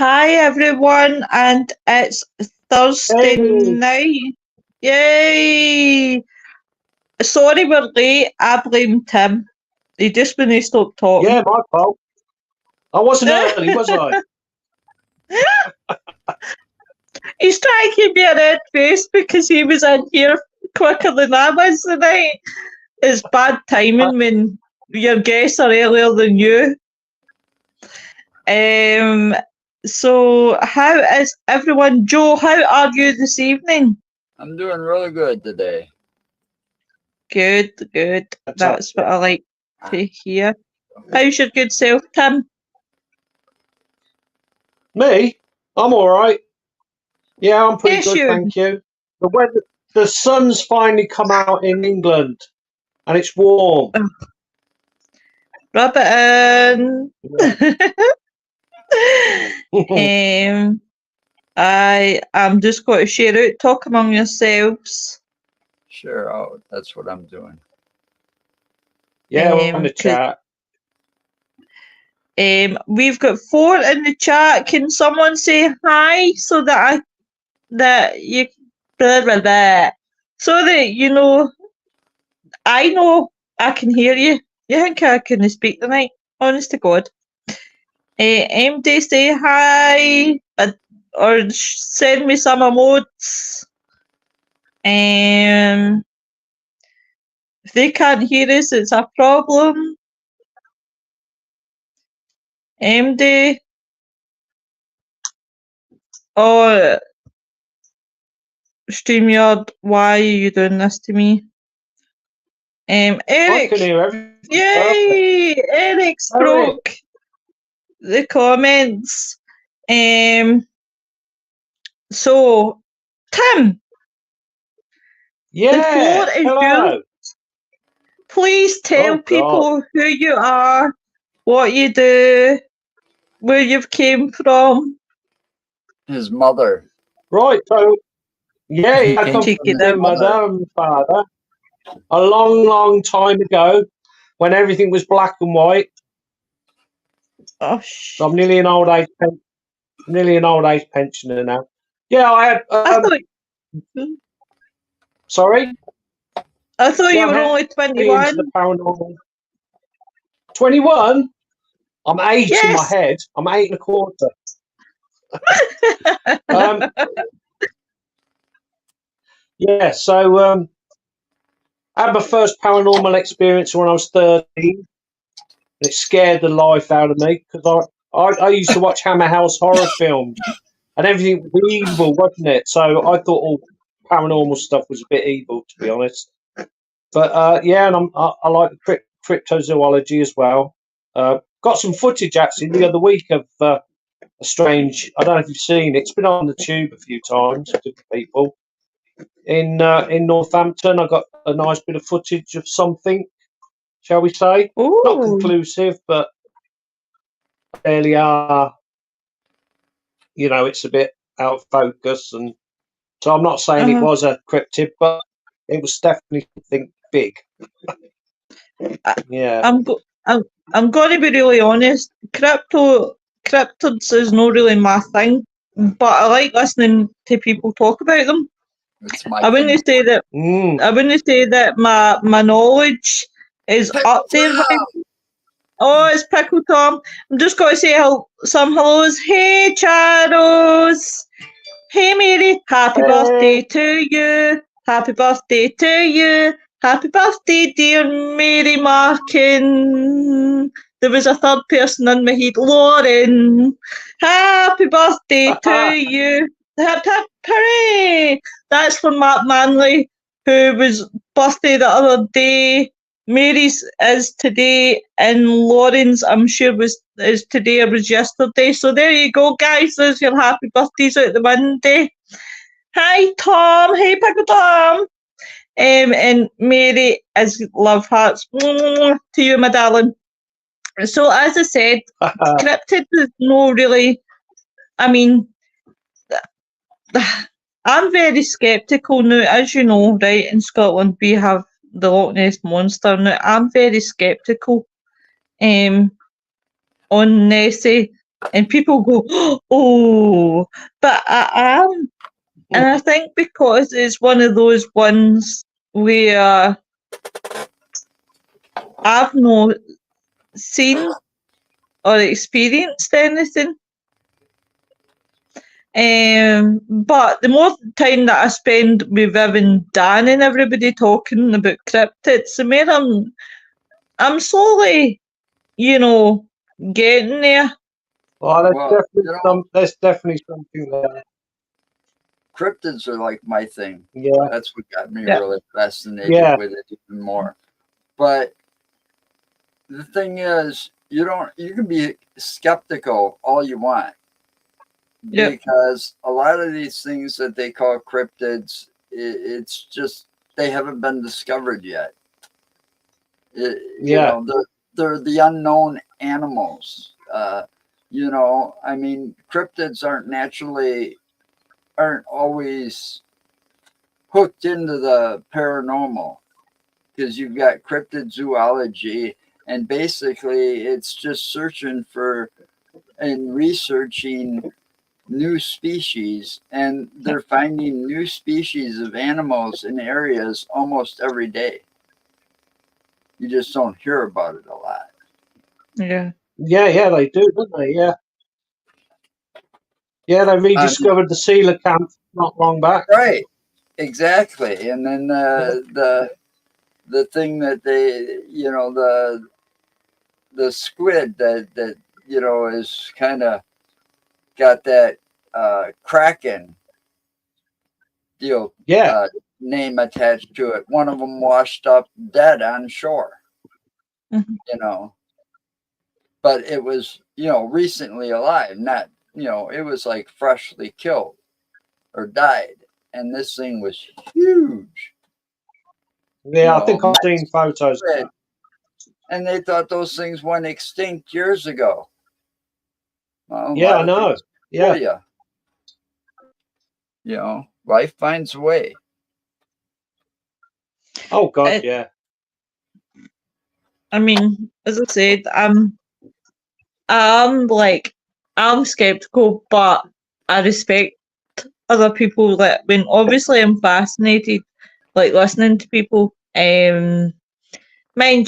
Hi everyone, and it's Thursday Hey, night. Yay! Sorry we're late. I blame Tim. He just when he stopped talking. yeah, my fault. I wasn't early, was I? He's trying to give me a red face because he was in here quicker than I was tonight. It's bad I, timing when your guests are earlier than you. Um. So how is everyone? Joe, how are you this evening? I'm doing really good today. Good, good. That's what fantastic. I like to hear. How's your good self, Tim? Me? I'm all right. Yeah, I'm pretty Yes, good, you. thank you. The weather, the sun's finally come out in England, and it's warm. Rub it in. Yeah. I'm just going to share out. Talk among yourselves. Sure, that's what I'm doing. Yeah, we're in the 'Cause chat. we've got 4 in the chat. Can someone say hi so that you blah, blah, blah, so that you know I can hear you. You think I can speak tonight? Honest to God. MD say hi or send me some emotes. If they can't hear us, it's a problem. MD. Oh, StreamYard, why are you doing this to me? I Eric. can hear everything. Perfect. Yay! Eric's Eric. broke the comments. So, Tim, the floor Yes. is yours. Hello. Please tell Oh God. people who you are, what you do, where you've came from. His mother. Right. So yeah, I come Cheeky from them. my mother and father a long, long time ago, when everything was black and white. Oh, So I'm nearly an old age pensioner now. Yeah, I had. I thought Sorry. you Yeah, I'm were only heavy into 21. the paranormal. 21. I'm 8 in my Yes. head. I'm 8 and a quarter. um, yeah. So I had my first paranormal experience when I was 13. And it scared the life out of me because I used to watch Hammer House horror films and everything was evil, wasn't it? So I thought all paranormal stuff was a bit evil, to be honest. But yeah, and I like cryptozoology as well. Got some footage actually the other week of a strange. I don't know if you've seen it. It's been on the tube a few times to people in Northampton. I got a nice bit of footage of something, shall we say? Not Oh. conclusive, but fairly it's a bit out of focus, and so I'm not saying it was a cryptid, but it was definitely something big. Yeah. I'm going to be really honest. Cryptids is not really my thing, but I like listening to people talk about them. It's my I wouldn't say that. I wouldn't say that my knowledge is up there. Oh, it's Pickle Tom. I'm just going to say some hellos. Hey, Charles. Hey, Mary. Happy birthday to you. Happy birthday to you. Happy birthday, dear Mary Markin. There was a third person in my head. Lauren. Happy birthday to you. Hip hip hooray. That's for Mark Manley, who was birthday the other day. Mary's is today, and Lauren's, I'm sure, is today or was yesterday. So there you go, guys. There's your happy birthdays out the window. Hi, Tom. Hey, Pickle Tom. And Mary is love hearts to you, my darling. So as I said, cryptid is no really. I mean, I'm very sceptical now, as you know, right? In Scotland, we have the Loch Ness Monster. Now, I'm very sceptical on Nessie. And people go, oh, but I am. And I think because it's one of those ones where I've not seen or experienced anything. But the more time that I spend with Viv and Dan and everybody talking about cryptids, the more I'm slowly, getting there. Well, Well, there's definitely something there. cryptids are like my thing. Yeah. That's what got me Yeah. really fascinated Yeah. with it even more. But the thing is, you can be skeptical all you want. Yeah. Because a lot of these things that they call cryptids, it's just they haven't been discovered yet. You know, they're the unknown animals. You know, I mean, cryptids aren't always hooked into the paranormal, because you've got cryptozoology, and basically it's just searching for and researching new species, and they're finding new species of animals in areas almost every day. You just don't hear about it a lot. Yeah. Yeah, they do, don't they? Yeah. Yeah, they rediscovered the Sealer camp not long back. Right. Exactly. And then the thing that they, you know, the squid that you know is kind of got that Kraken deal name attached to it. One of them washed up dead on shore. Mhm. You know, but it was, you know, recently alive, not, you know, it was like freshly killed or died. And this thing was huge. Yeah, I think I've seen photos. And they thought those things went extinct years ago. Well, yeah, I know. Yeah. You know, life finds a way. Oh, God, yeah. I mean, as I said, I'm skeptical, but I respect other people that when obviously I'm fascinated, like listening to people. Mind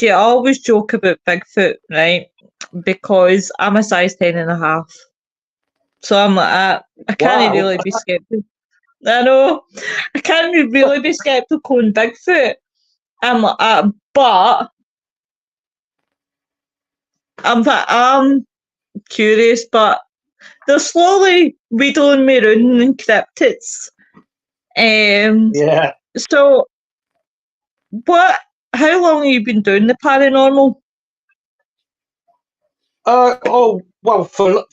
you, I always joke about Bigfoot, right? Because I'm a size 10.5. So I'm like, I can't really be skeptical. I know. I can't really be skeptical in Bigfoot. I'm like, but I'm curious, but they're slowly wheedling me around in cryptids. Yeah. So, how long have you been doing the paranormal? Well, for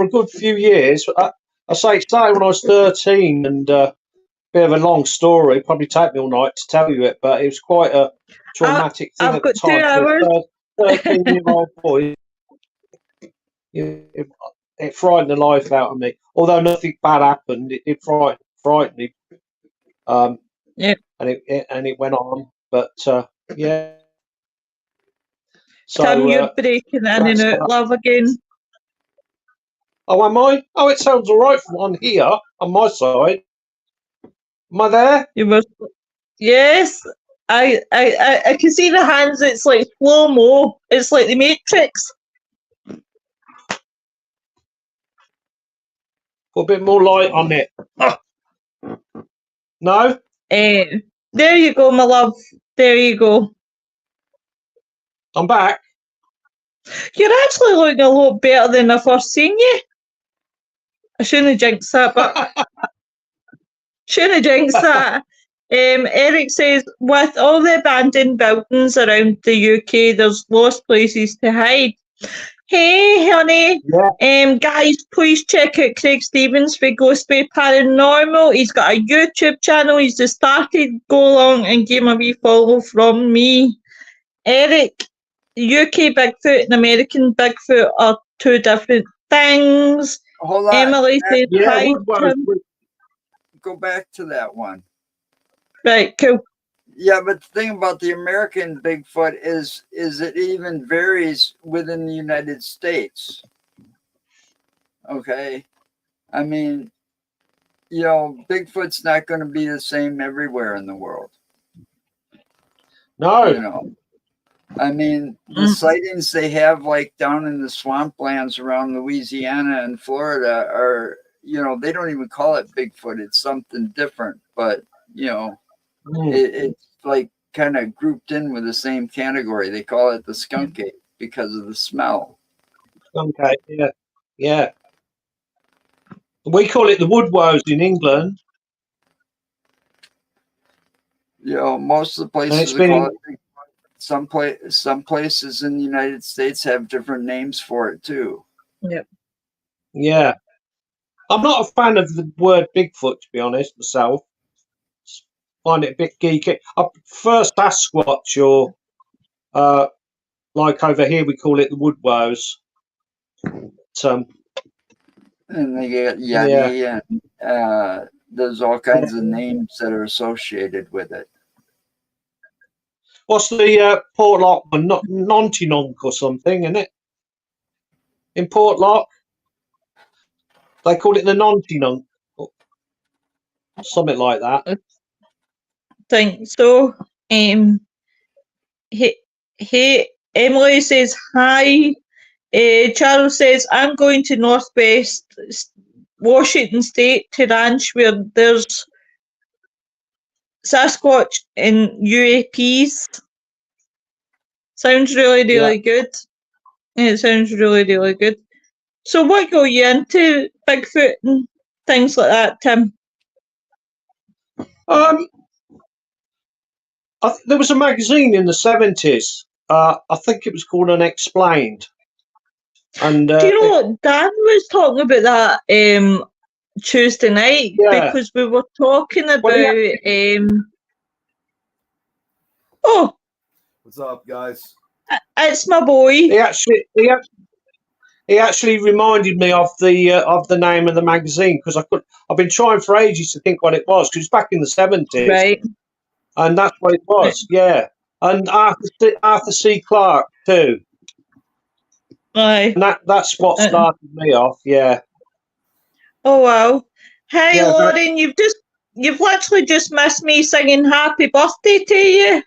a good few years. I say it started when I was 13, and bit of a long story. Probably take me all night to tell you it, but it was quite a traumatic thing at the time. I've got 2 hours. 13-year-old boy. It frightened the life out of me. Although nothing bad happened, it did frighten me. Yeah. And it went on, but yeah. So, Tim, you're breaking in and out, love, again. Oh, am I? Oh, it sounds all right from on here on my side. Am I there? You must. Yes, I can see the hands. It's like slow mo. It's like the Matrix. Put a bit more light on it. No? There you go, my love. There you go. I'm back. You're actually looking a lot better than I first seen you. I shouldn't have jinxed that, but shouldn't have jinxed that. Eric says, with all the abandoned buildings around the UK, there's lost places to hide. Hey, honey. Yeah. Guys, please check out Craig Stevens for Ghost Bay Paranormal. He's got a YouTube channel. He's just started. Go along and give him a wee follow from me. Eric, UK Bigfoot and American Bigfoot are two different things. Hold on. Emily says, hi, Tim. Go back to that one. Right, cool. Yeah, but the thing about the American Bigfoot is it even varies within the United States. Okay. I mean, you know, Bigfoot's not going to be the same everywhere in the world. No. You know, I mean, the sightings they have like down in the swamplands around Louisiana and Florida are, you know, they don't even call it Bigfoot. It's something different, but, you know, it's like kind of grouped in with the same category. They call it the skunk ape because of the smell. Skunk ape, yeah. Yeah. We call it the woodwows in England. You know, most of the places call it Bigfoot. Some places in the United States have different names for it too. Yep. Yeah. I'm not a fan of the word Bigfoot, to be honest, myself. Find it a bit geeky. I prefer Sasquatch, or like over here we call it the woodwows. And they get Yeti, and there's all kinds of names that are associated with it. What's the Portlock one? Nontinonk or something, isn't it? In Portlock, they call it the Nontinonk. Something like that. I think so. Hey, Emily says hi. Charles says, I'm going to Northwest Washington State to ranch where there's Sasquatch and UAPs. Sounds really, really good. It sounds really, really good. So what got you into Bigfoot and things like that, Tim? There was a magazine in the 70s. I think it was called Unexplained. And do you know what? Dan was talking about that Tuesday night, because we were talking about oh, what's up, guys? It's my boy. He actually reminded me of the name of the magazine, because I've been trying for ages to think what it was, because it's back in the 70s, right? And that's what it was, yeah. And Arthur C. Clarke too. Aye. And that's what started me off, yeah. Oh wow! Hey, Lauren, you've literally just missed me singing "Happy Birthday" to you.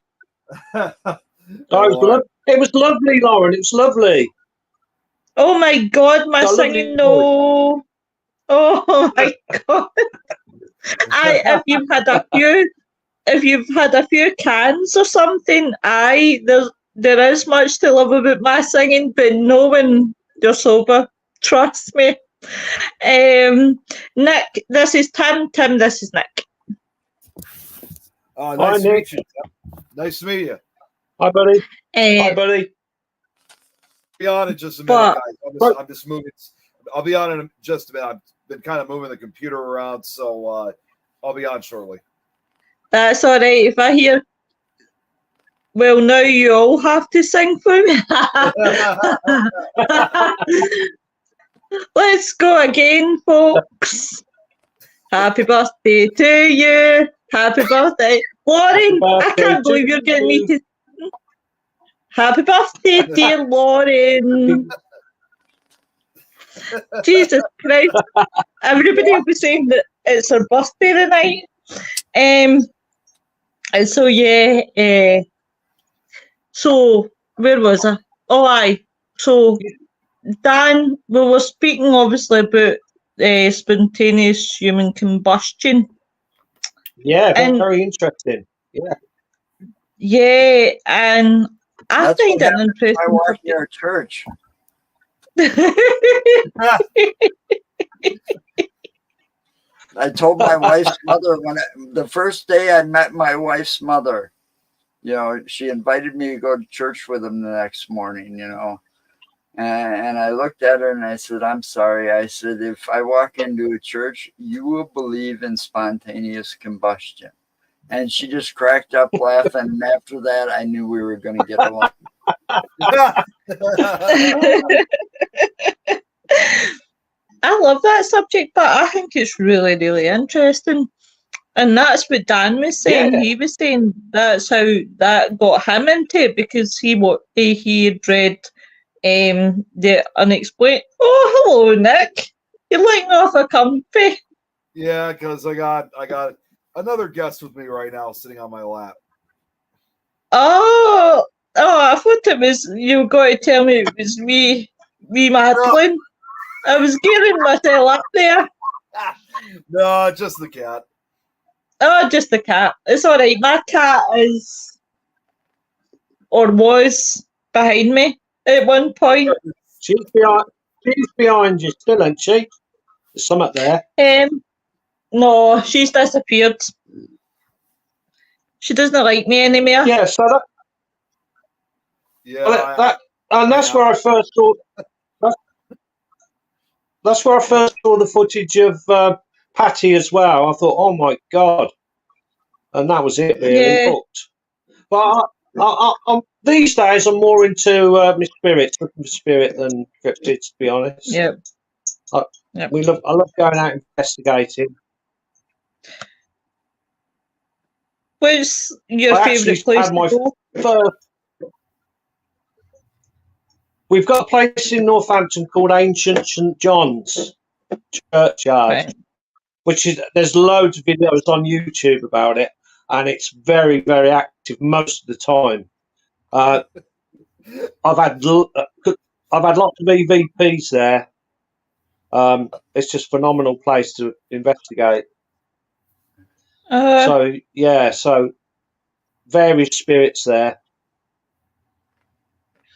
It was lovely, Lauren. It was lovely. Oh my God, my singing no! Oh my God! If you've had a few cans or something, there is much to love about my singing, but no when you're sober. Trust me. Nick, this is Tim. Tim, this is Nick. Oh, nice to meet you. Nice to meet you. Hi, buddy. Hi, buddy. Be on in just a minute, guys. I'm just moving. I'll be on in just a minute. I've been kind of moving the computer around, so I'll be on shortly. That's all right. If I hear, well, now you all have to sing for me. Let's go again, folks. Happy birthday to you. Happy birthday. Lauren, I can't believe you're getting me to... Happy birthday, dear Lauren. Jesus Christ. Everybody will be saying that it's her birthday tonight. And so, yeah. So, where was I? Oh, aye. So... Dan, we were speaking obviously about spontaneous human combustion. Yeah, very interesting. Yeah. Yeah, and I find it interesting. I walk near church. I told my wife's mother the first day I met my wife's mother, you know, she invited me to go to church with them the next morning, you know. And I looked at her and I said, I'm sorry. I said, if I walk into a church, you will believe in spontaneous combustion. And she just cracked up laughing. And after that, I knew we were going to get along. I love that subject, but I think it's really, really interesting. And that's what Dan was saying. Yeah. He was saying that's how that got him into it, because he had read the Unexplained. Oh, hello, Nick. You're letting off a comfy. Yeah, because I got another guest with me right now sitting on my lap. Oh, I thought it was you were going to tell me it was me Madeline. I was gearing myself up there. No, just the cat. Oh, just the cat. It's all right. My cat is, or was, behind me at one point. She's behind you still, isn't she? There's some up there. No, she's disappeared. She doesn't like me anymore. Yeah, so that. Yeah, Well, that's where I first saw. That's where I first saw the footage of Patty as well. I thought, oh my god, and that was it. Really Yeah. hooked. But I'm these days I'm more into my spirits, looking for spirit than cryptids, to be honest. Yep. I love going out investigating. What's your I actually favourite place had my to go? first. We've got a place in Northampton called Ancient St John's Churchyard, Right. which is there's loads of videos on YouTube about it, and it's very, very active most of the time. I've had lots of EVPs there. It's just a phenomenal place to investigate. So various spirits there.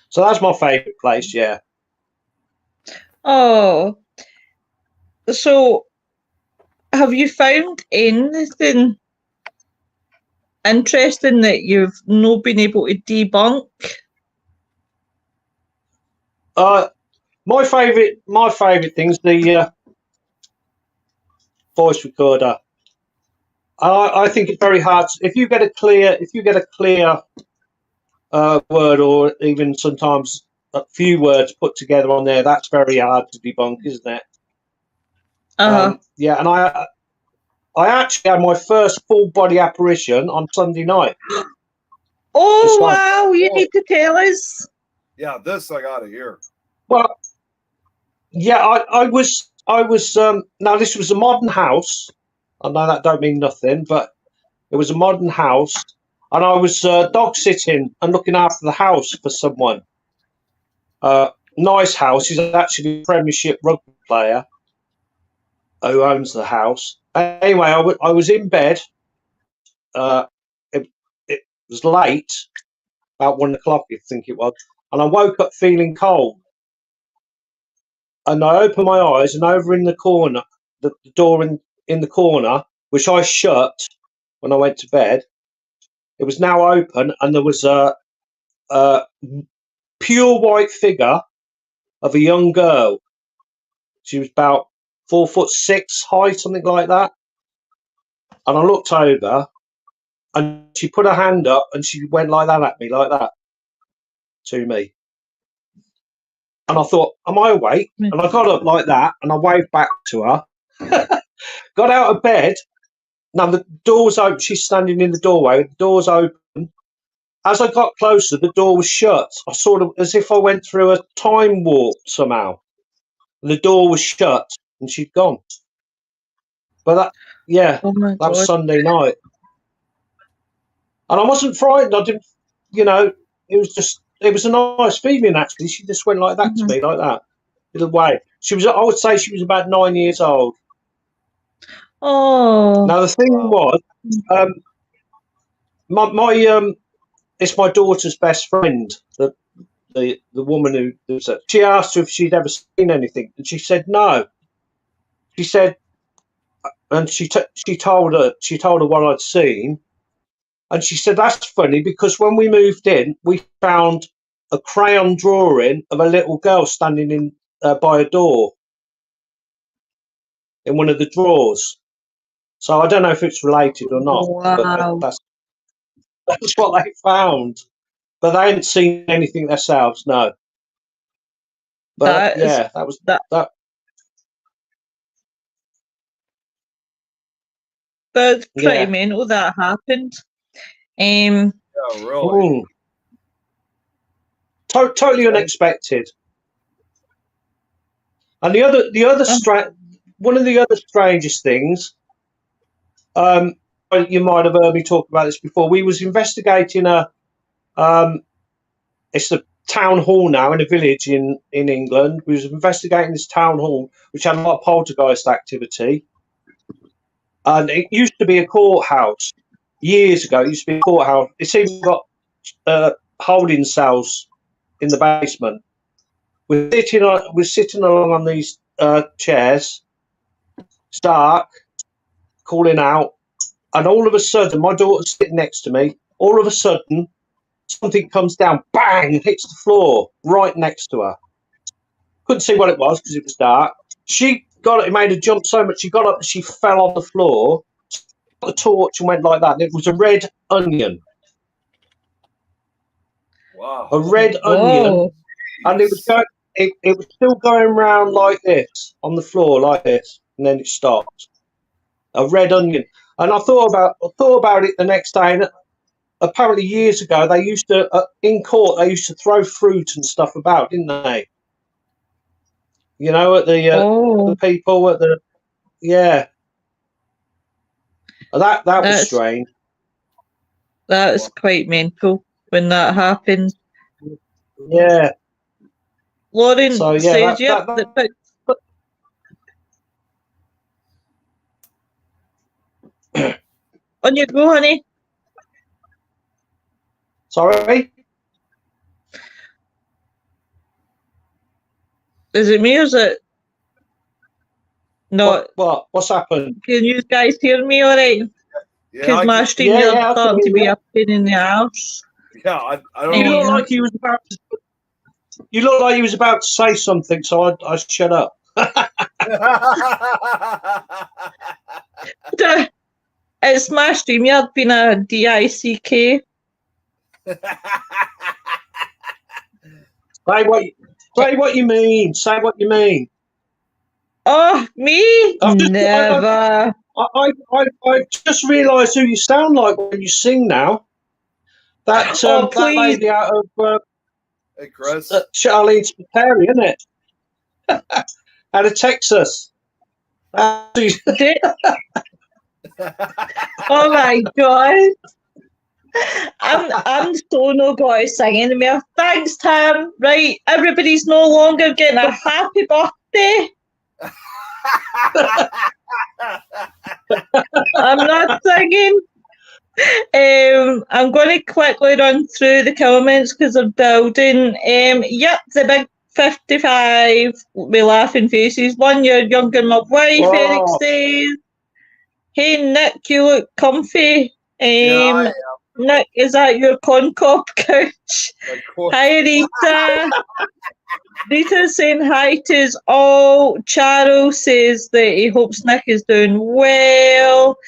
So that's my favourite place. Yeah. Oh, so have you found anything interesting that you've not been able to debunk? My favourite thing's the voice recorder. I think it's very hard if you get a clear word, or even sometimes a few words put together on there. That's very hard to debunk, isn't it? Yeah, and I actually had my first full body apparition on Sunday night. Oh wow! You need to tell us. Yeah, this I gotta hear. Well, yeah, I was now this was a modern house. I know that don't mean nothing, but it was a modern house, and I was dog sitting and looking after the house for someone. Nice house. He's actually a Premiership rugby player who owns the house. Anyway, I was in bed. It was late, about 1 o'clock, I think it was, and I woke up feeling cold. And I opened my eyes, and over in the corner, the door in the corner, which I shut when I went to bed, it was now open, and there was a pure white figure of a young girl. She was about 4'6" high, something like that. And I looked over, and she put her hand up, and she went like that at me, like that, to me. And I thought, am I awake? And I got up like that, and I waved back to her. Got out of bed. Now the door was open. She's standing in the doorway. The door's open. As I got closer, the door was shut. I sort of as if I went through a time warp somehow. The door was shut, and she'd gone. But that was Sunday night, and I wasn't frightened. I didn't, it was a nice feeling actually. She just went like that to me, like that, little way. I would say she was about 9 years old. Oh. Now the thing was, it's my daughter's best friend, the woman who she asked her if she'd ever seen anything, and she said no. She said, and she told her what I'd seen, and she said that's funny because when we moved in, we found a crayon drawing of a little girl standing in by a door in one of the drawers. So I don't know if it's related or not. Wow. But that's what they found. But they hadn't seen anything themselves, no. But that was that. That's pretty mental that happened. Yeah, really. Totally unexpected. And the one of the other strangest things, you might have heard me talk about this before. We was investigating it's a town hall now in a village in England. We was investigating this town hall, which had a lot of poltergeist activity. And it used to be a courthouse. Years ago, it used to be a courthouse. It's even got holding cells in the basement. We're sitting along on these chairs. It's dark, calling out, and all of a sudden, my daughter's sitting next to me. All of a sudden, something comes down, bang, and hits the floor right next to her. Couldn't see what it was because it was dark. She got it, made her jump so much, she got up and she fell on the floor, got the torch and went like that. And it was a red onion. Wow. A red onion. And it was going, it was still going round like this, on the floor like this, and then it stopped. A red onion. And I thought about it the next day, and apparently years ago they used to in court they used to throw fruit and stuff about, didn't they? You know, at the people at the that was strange. That was quite mental when that happened. Yeah. Lauren So, says, on you go, honey. Sorry? Is it me or is it? No. What's happened? Can you guys hear me all right? Because my stream is starting to be a pain in the ass. Yeah, I don't You know. look like you was about to. You look like you was about to say something, so I shut up. It's my StreamYard been a DICK. Say what you mean. Say what you mean. Oh, me? Never. I just realised who you sound like when you sing now. That that lady out of hey, Chris. Charlene Spiteri, isn't it? Out of Texas. Oh my god. I'm so no good at singing anymore. Thanks, Tim. Right, everybody's no longer getting a happy birthday. I'm not singing. I'm going to quickly run through the comments because they're building. Yep, the big 55 with laughing faces. 1 year younger than my wife, Eric says. Hey, Nick, you look comfy. Nick, is that your Concop couch? Hi, Rita. Rita's saying hi to us all. Charo says that he hopes Nick is doing well.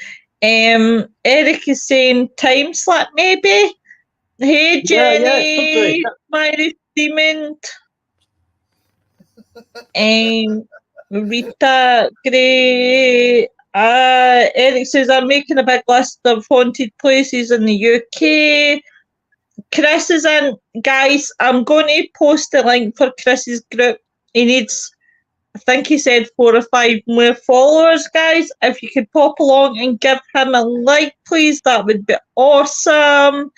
Eric is saying time slip maybe. Hey Jenny, my esteemed. Rita Gray. Eric says I'm making a big list of haunted places in the UK. Chris is in. Guys, I'm going to post the link for Chris's group. He needs, I think he said 4 or 5 more followers, guys. If you could pop along and give him a like, please, that would be awesome.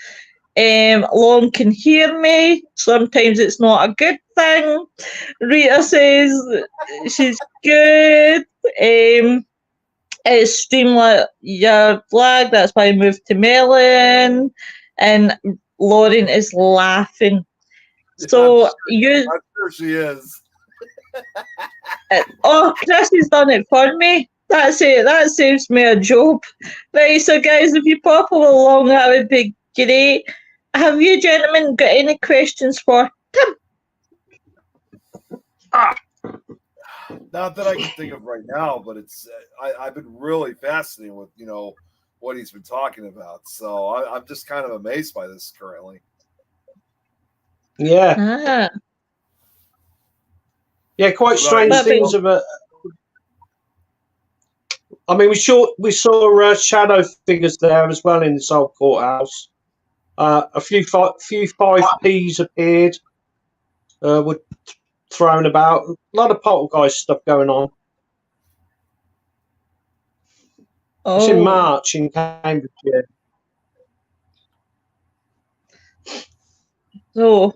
Long can hear me. Sometimes it's not a good thing. Rita says she's good. It's Streamlit your flag. That's why I moved to Melon. And Lauren is laughing. So I'm sure she is. Chris has done it for me. That's it. That saves me a job. Right, so guys, if you pop along, that would be great. Have you gentlemen got any questions for Tim? Not that I can think of right now, but it's I've been really fascinated with what he's been talking about. So I'm just kind of amazed by this currently. Yeah. Yeah, quite strange things of it. I mean, we saw shadow figures there as well in this old courthouse. A few 5Ps appeared, were thrown about. A lot of poltergeist stuff going on. It's in Oh, March in Cambridgeshire. so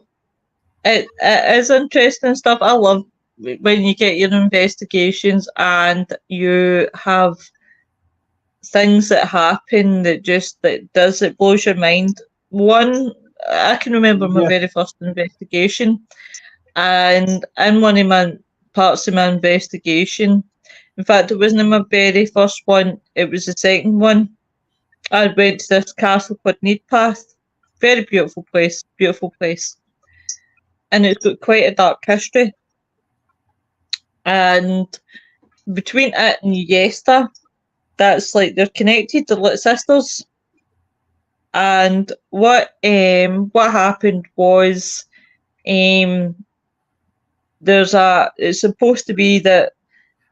it is interesting stuff. I love when you get your investigations and you have things that happen that blows your mind. One, I can remember my Yeah. very first investigation, and in one of my parts of my investigation, in fact, it wasn't my very first one, it was the second one. I went to this castle called Needpath. Very beautiful place, beautiful place. And it's got quite a dark history. And between it and Yesta, that's like they're connected, they're like sisters. And what happened was it's supposed to be that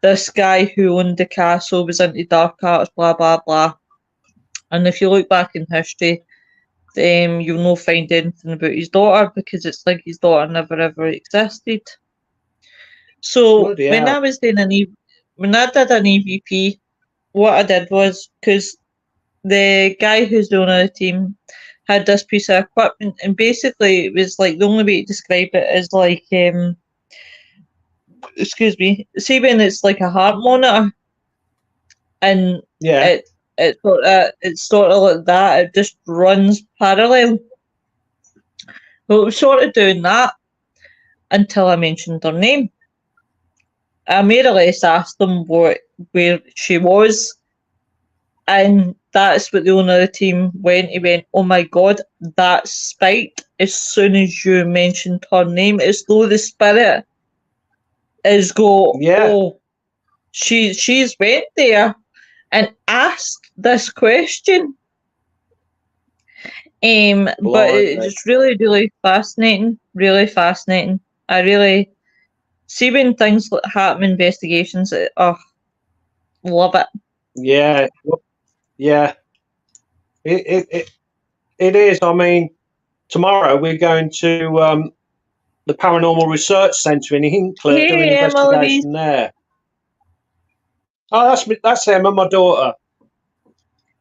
this guy who owned the castle was into dark arts, blah blah blah. And if you look back in history, you'll not find anything about his daughter because it's like his daughter never ever existed. So Bloody when hell. I was doing when I did an EVP, what I did was because the guy who's the owner of the team had this piece of equipment, and basically it was like the only way to describe it is like excuse me, see when it's like a heart monitor, and Yeah. it's sort of like that. It just runs parallel. Well, it was sort of doing that until I mentioned her name. I more or less asked them where she was, and that's what the owner of the team went. He went, "Oh my god, that spiked as soon as you mentioned her name. It's though the spirit is Yeah. oh, she's went there and asked this question." But Blimey. it's really, really fascinating. Really fascinating. I really see when things happen, investigations. Love it. Yeah. Yeah. It is. I mean, tomorrow we're going to the Paranormal Research Centre in Hinckley, do an Hey, Emily. investigation there. Oh, that's Emma, my daughter.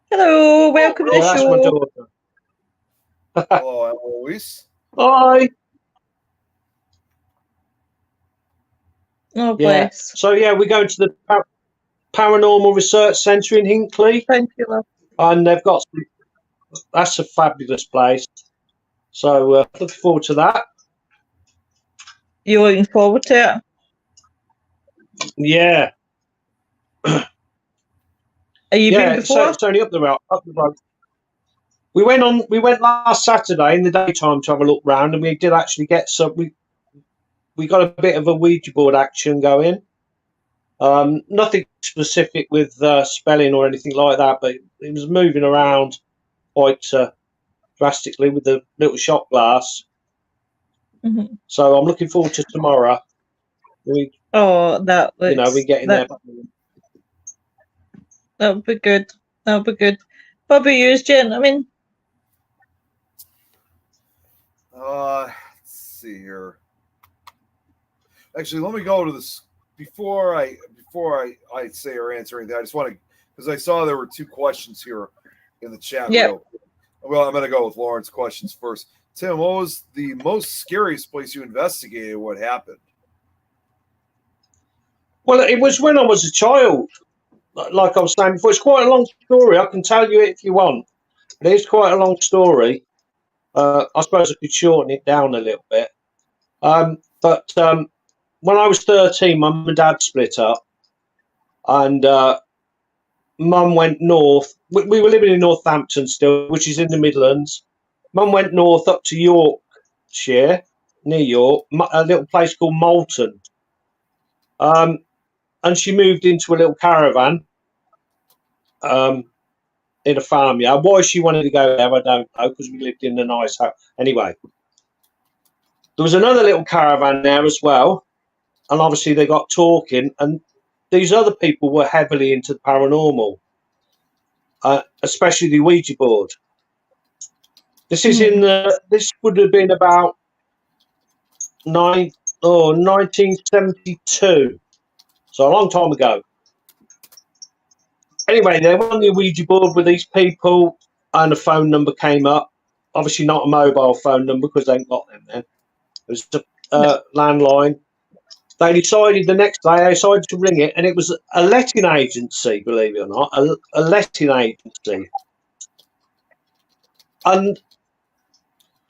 Hello, welcome to Yeah, the that's my show. daughter. Hello, Eloise. Hi. Oh, Yeah. bless. So yeah, we're going to the Paranormal Research Centre in Hinckley, Thank you, love. and that's a fabulous place. So looking forward to that. You looking forward to it? Yeah. Have you been before? It's only up the road. We went last Saturday in the daytime to have a look round, and we did actually get some. We got a bit of a Ouija board action going. Nothing specific with spelling or anything like that, but it was moving around quite drastically with the little shot glass. Mm-hmm. So I'm looking forward to tomorrow. We getting there. That would be good. That would be good. What about you, gentlemen? Let's see here. Actually, let me go to this before I say or answer anything. I just want to, because I saw there were two questions here in the chat. Yeah. Well, I'm going to go with Lauren's questions first. Tim, what was the most scariest place you investigated? What happened? Well, it was when I was a child. Like I was saying before, it's quite a long story. I can tell you it if you want. It is quite a long story. I suppose I could shorten it down a little bit. But when I was 13, Mum and Dad split up, and Mum went north. We were living in Northampton still, which is in the Midlands. Mum went north up to Yorkshire, near York, a little place called Moulton. And she moved into a little caravan in a farmyard. Why she wanted to go there, I don't know, because we lived in a nice house. Anyway, there was another little caravan there as well. And obviously they got talking, and these other people were heavily into the paranormal, especially the Ouija board. This is this would have been about 1972, so a long time ago. Anyway, they were on the Ouija board with these people, and a phone number came up. Obviously, not a mobile phone number because they ain't got them then. It was a landline. They decided the next day, they decided to ring it, and it was a letting agency, believe it or not, a letting agency. And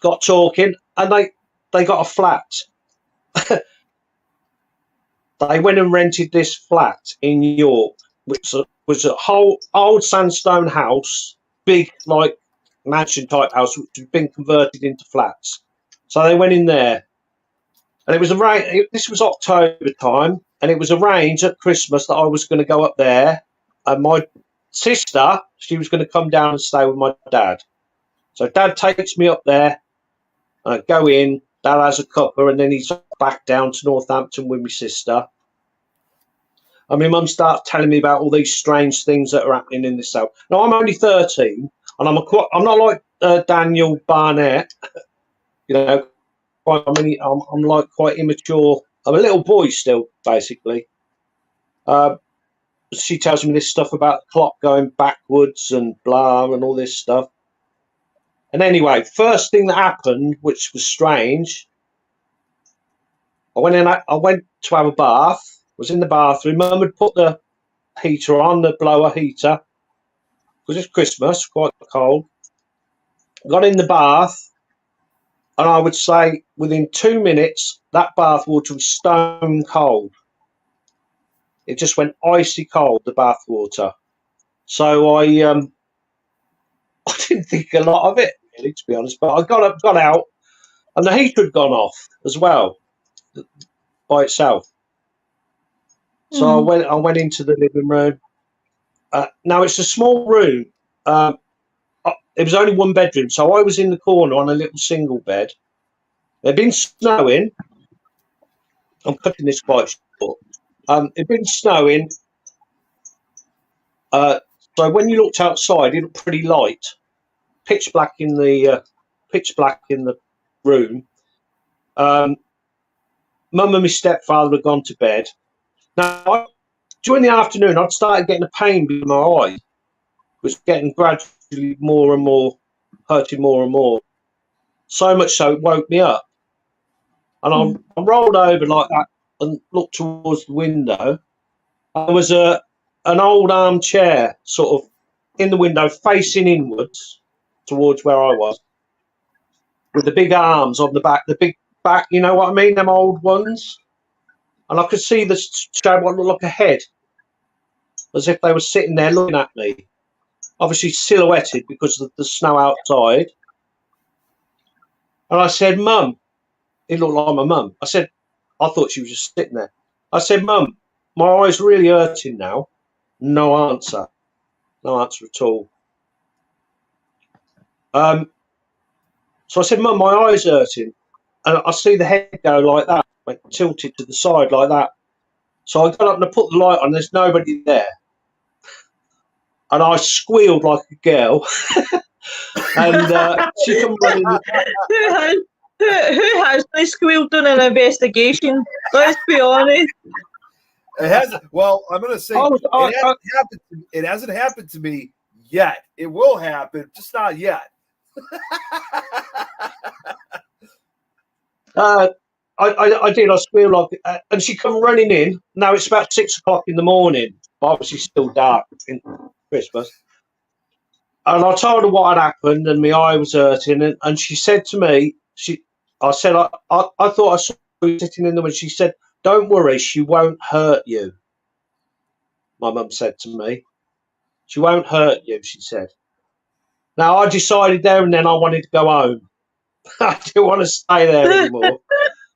got talking, and they got a flat. They went and rented this flat in York, which was a whole old sandstone house, big, like, mansion-type house, which had been converted into flats. So they went in there. And it was this was October time, and it was arranged at Christmas that I was going to go up there, and my sister, she was going to come down and stay with my dad. So Dad takes me up there, and I go in. Dad has a cuppa, and then he's back down to Northampton with my sister. And my mum starts telling me about all these strange things that are happening in this house. Now I'm only 13, and I'm not like Daniel Barnett, you know. I'm like quite immature. I'm a little boy still, basically. She tells me this stuff about the clock going backwards and blah and all this stuff. And anyway, first thing that happened, which was strange, I went to have a bath. Was in the bathroom. Mum had put the heater on, the blower heater, because it's Christmas, quite cold. Got in the bath. And I would say within 2 minutes, that bath water was stone cold. It just went icy cold, the bath water. So I didn't think a lot of it, really, to be honest. But I got out, and the heater had gone off as well, by itself. So I went into the living room. Now it's a small room. It was only one bedroom, so I was in the corner on a little single bed. There'd been snowing. I'm cutting this quite short. It'd been snowing. So when you looked outside, it looked pretty light, pitch black in the room. Mum and my stepfather had gone to bed. Now, during the afternoon, I'd started getting a pain in my eye. It was getting gradually more and more, hurting more and more. So much so it woke me up. And I rolled over like that and looked towards the window. There was an old armchair sort of in the window facing inwards towards where I was, with the big arms on the back, the big back, you know what I mean, them old ones. And I could see the shadow what looked like a head, as if they were sitting there looking at me, obviously silhouetted because of the snow outside. And I said, Mum, it looked like my mum. I said, I thought she was just sitting there. I said, Mum, my eye's really hurting now. No answer. No answer at all. So I said, Mum, my eye's hurting. And I see the head go like that, like tilted to the side like that. So I got up and I put the light on. There's nobody there. And I squealed like a girl. And she come running. Who hasn't squealed in an investigation? Let's be honest. It hasn't. Well, I'm going to say it hasn't happened to me yet. It will happen, just not yet. I did. I squealed like, and she come running in. Now it's about 6 o'clock in the morning. Obviously, still dark in Christmas. And I told her what had happened, and my eye was hurting. And she said to me, I said, I thought I saw you sitting in the window. She said, don't worry, she won't hurt you. My mum said to me, she won't hurt you, she said. Now, I decided there and then I wanted to go home. I didn't want to stay there anymore.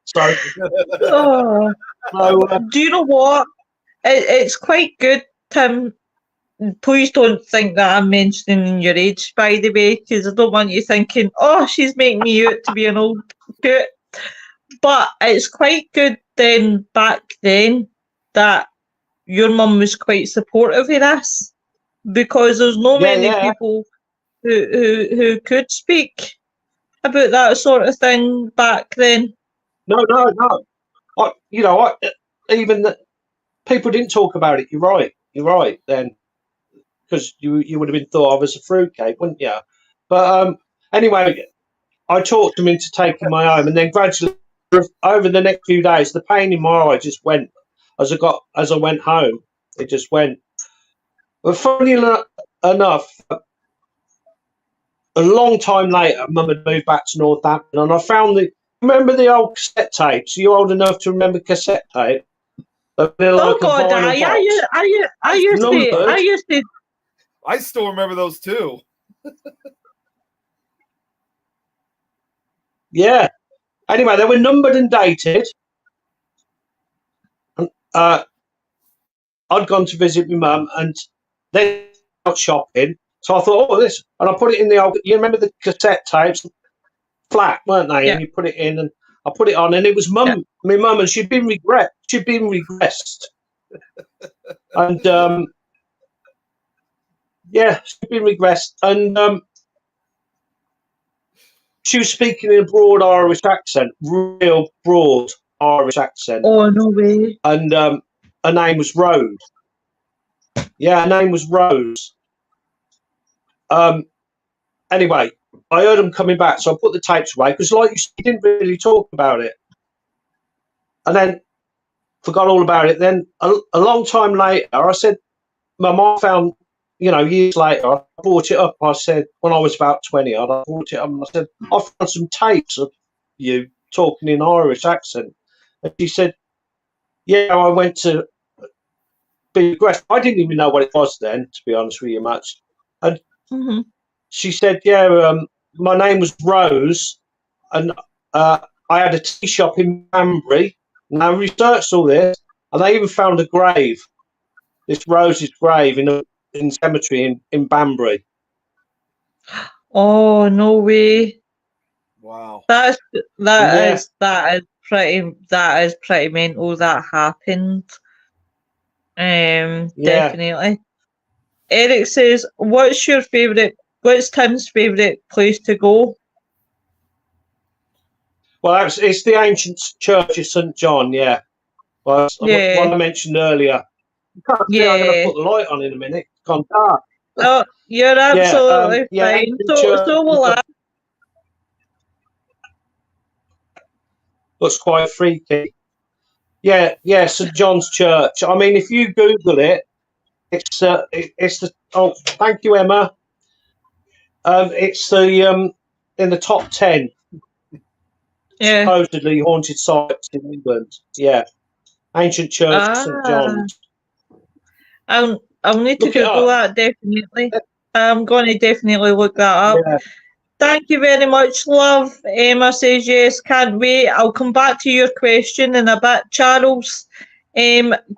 So, do you know what? It's quite good, Tim. Please don't think that I'm mentioning your age, by the way, because I don't want you thinking, oh, she's making me out to be an old coot. But it's quite good then, back then, that your mum was quite supportive of this, because there's no many people who could speak about that sort of thing back then. No. Even that people didn't talk about it. You're right. Then because you would have been thought of as a fruitcake, wouldn't you? But anyway, I talked him into taking my home, and then gradually over the next few days, the pain in my eye just went as I went home. It just went. But funny enough, a long time later, Mum had moved back to Northampton, and I found remember the old cassette tapes? Are you old enough to remember cassette tape? Oh God, I used to. I still remember those too. Yeah. Anyway, they were numbered and dated. I'd gone to visit my mum, and they out shopping. So I thought, oh, this, and I put it in the old. You remember the cassette tapes, flat, weren't they? Yeah. And you put it in, and I put it on, and it was my mum, and she'd been regressed, and she'd been regressed, and she was speaking in a broad Irish accent, real broad Irish accent. Oh, no way! And her name was Rose. Yeah, her name was Rose. Anyway, I heard them coming back, so I put the tapes away because, like you said, you didn't really talk about it, and then forgot all about it. Then a long time later, I said, my mum found, years later, I brought it up. I said, when I was about 20, I brought it up and I said, I found some tapes of you talking in Irish accent, and she said, yeah, I went to be aggressive. I didn't even know what it was then, to be honest with you, much. And she said, yeah, my name was Rose, and I had a tea shop in Banbury, and I researched all this, and they even found a grave, this Rose's grave in cemetery in Banbury. Oh, no way! Wow, that is pretty mental. That happened. Definitely. Eric says, what's Tim's favourite place to go? Well, it's the ancient church of St. John, yeah. Well, what I mentioned earlier. You can't see, I'm going to put the light on in a minute. It's gone dark. Oh, you're absolutely fine. So will I. Looks quite freaky. Yeah, St. John's Church. I mean, if you Google it, it's the. Oh, thank you, Emma. It's the in the top 10 supposedly haunted sites in England. Yeah, ancient church of St. John's. I'll need to Google that, definitely. I'm going to definitely look that up. Yeah. Thank you very much, love. Emma says yes, can't wait. I'll come back to your question in a bit, Charles.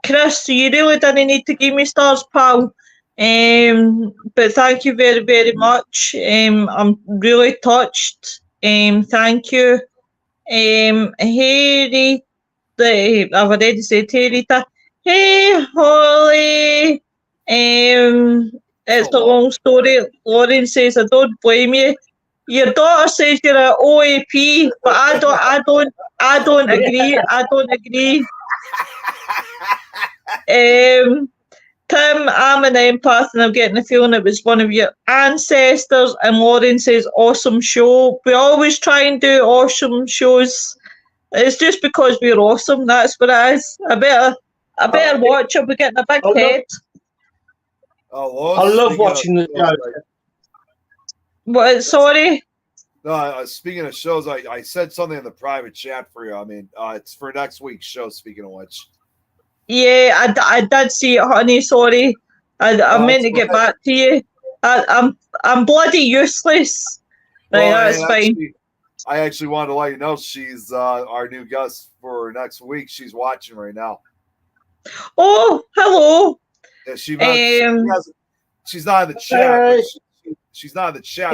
Chris, you really didn't need to give me stars, pal. But thank you very, very much. I'm really touched. Thank you. Hey, Rita. I've already said hey, Rita. Hey, Holly. It's a long story. Lauren says, I don't blame you. Your daughter says you're an OAP, but I don't agree. I don't agree. Tim, I'm an empath and I'm getting the feeling it was one of your ancestors. And Lauren says, awesome show. We always try and do awesome shows. It's just because we're awesome. That's what it is. I better watch it. We're getting a big head. I love watching the show. What? Sorry? No, speaking of shows, I said something in the private chat for you. I mean, it's for next week's show, speaking of which. Yeah, I did see it, honey. Sorry. I meant to get back to you. I'm bloody useless. Right, that's fine. I actually wanted to let you know she's our new guest for next week. She's watching right now. Oh, hello. Yeah, she's not in the chat. She's not in the chat.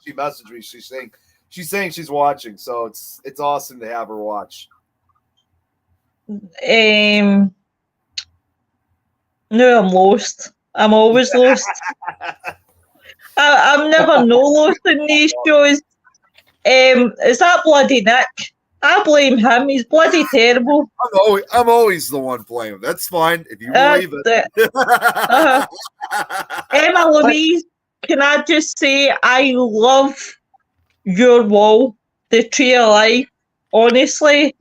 She messaged me. She's saying she's watching. So it's awesome to have her watch. No, I'm lost. I'm always lost. I'm never no lost in these shows. Is that bloody Nick? I blame him. He's bloody terrible. I'm always the one playing. That's fine if you believe it. Emma Louise, can I just say I love your wall, the Tree of Life. Honestly,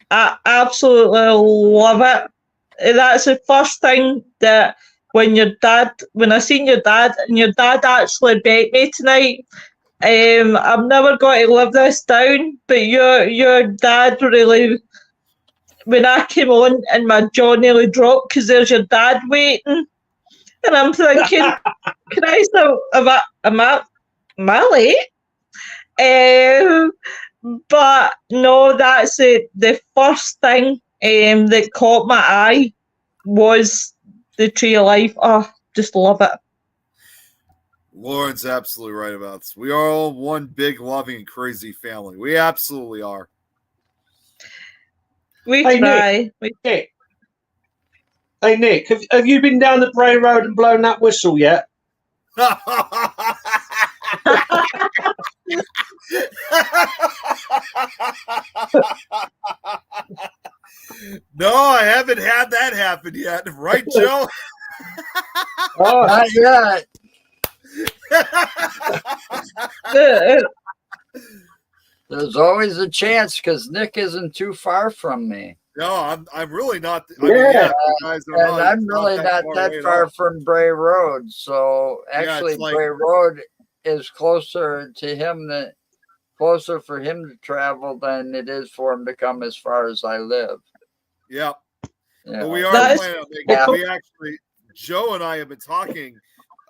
I absolutely love it. That's the first thing that when I seen your dad, and your dad actually begged me tonight. I'm never going to live this down, but your dad really. When I came on and my jaw nearly dropped because there's your dad waiting, and I'm thinking, Christ, am I late? But no, that's the first thing that caught my eye was the Tree of Life. Oh, just love it. Lauren's absolutely right about this. We are all one big, loving, crazy family. We absolutely are. We Hey, try. Nick. Hey, Nick, have you been down the Bray Road and blown that whistle yet? No, I haven't had that happen yet. Right, Joe? Oh, Not yet. There's always a chance because Nick isn't too far from me. No, I'm really not. Yeah. I'm really not that far from Bray Road. So actually, it's like- Bray Road is closer to him closer for him to travel than it is for him to come as far as I live. Yeah. Yeah. But we are That's- planning on making it. We actually, Joe and I have been talking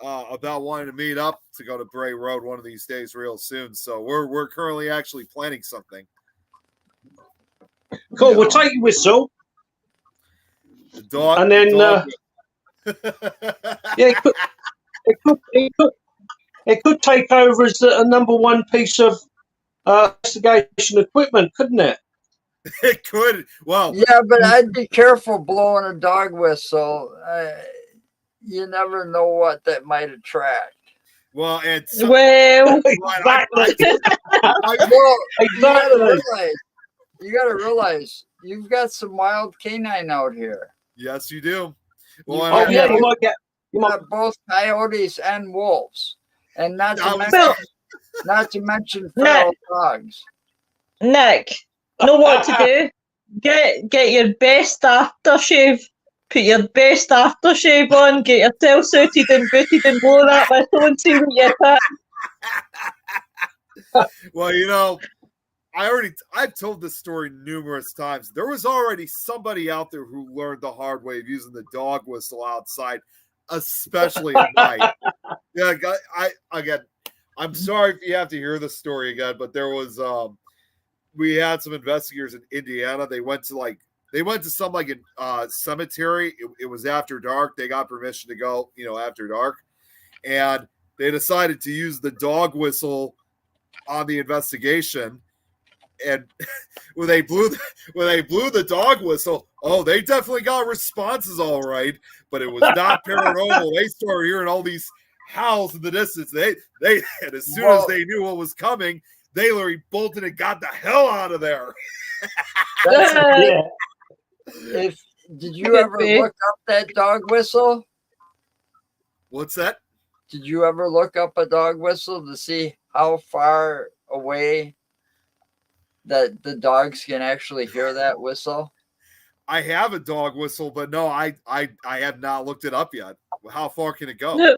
about wanting to meet up to go to Bray Road one of these days real soon. So we're currently actually planning something. cool. We'll take your whistle. The dog, And then, Yeah, it could take over as a number one piece of investigation equipment, couldn't it? it could. Well, Yeah, but I'd be careful blowing a dog whistle. You never know what that might attract. well, and Well, Exactly. Well, Exactly. you gotta realize you've got some wild canine out here. yes, you do. Well, You Oh, yeah, you might get. You You might, got both coyotes and wolves, and not to Well, mention feral dogs. Nick, know what to do? Get your best aftershave. Put your best aftershave on. Get yourself suited and booted and blow that whistle and see what you pick. well, I've told this story numerous times. There was already somebody out there who learned the hard way of using the dog whistle outside, especially at night. Yeah, I'm sorry if you have to hear the story again, but there was we had some investigators in Indiana. They went to some cemetery. It was after dark. They got permission to go, after dark, and they decided to use the dog whistle on the investigation. And when they blew the dog whistle, they definitely got responses, all right. But it was not paranormal. They started hearing all these howls in the distance. They and as soon as they knew what was coming, they literally bolted and got the hell out of there. yeah. Did you ever look up that dog whistle? What's that? Did you ever look up a dog whistle to see how far away that the dogs can actually hear that whistle? I have a dog whistle, but no, I have not looked it up yet. How far can it go? No.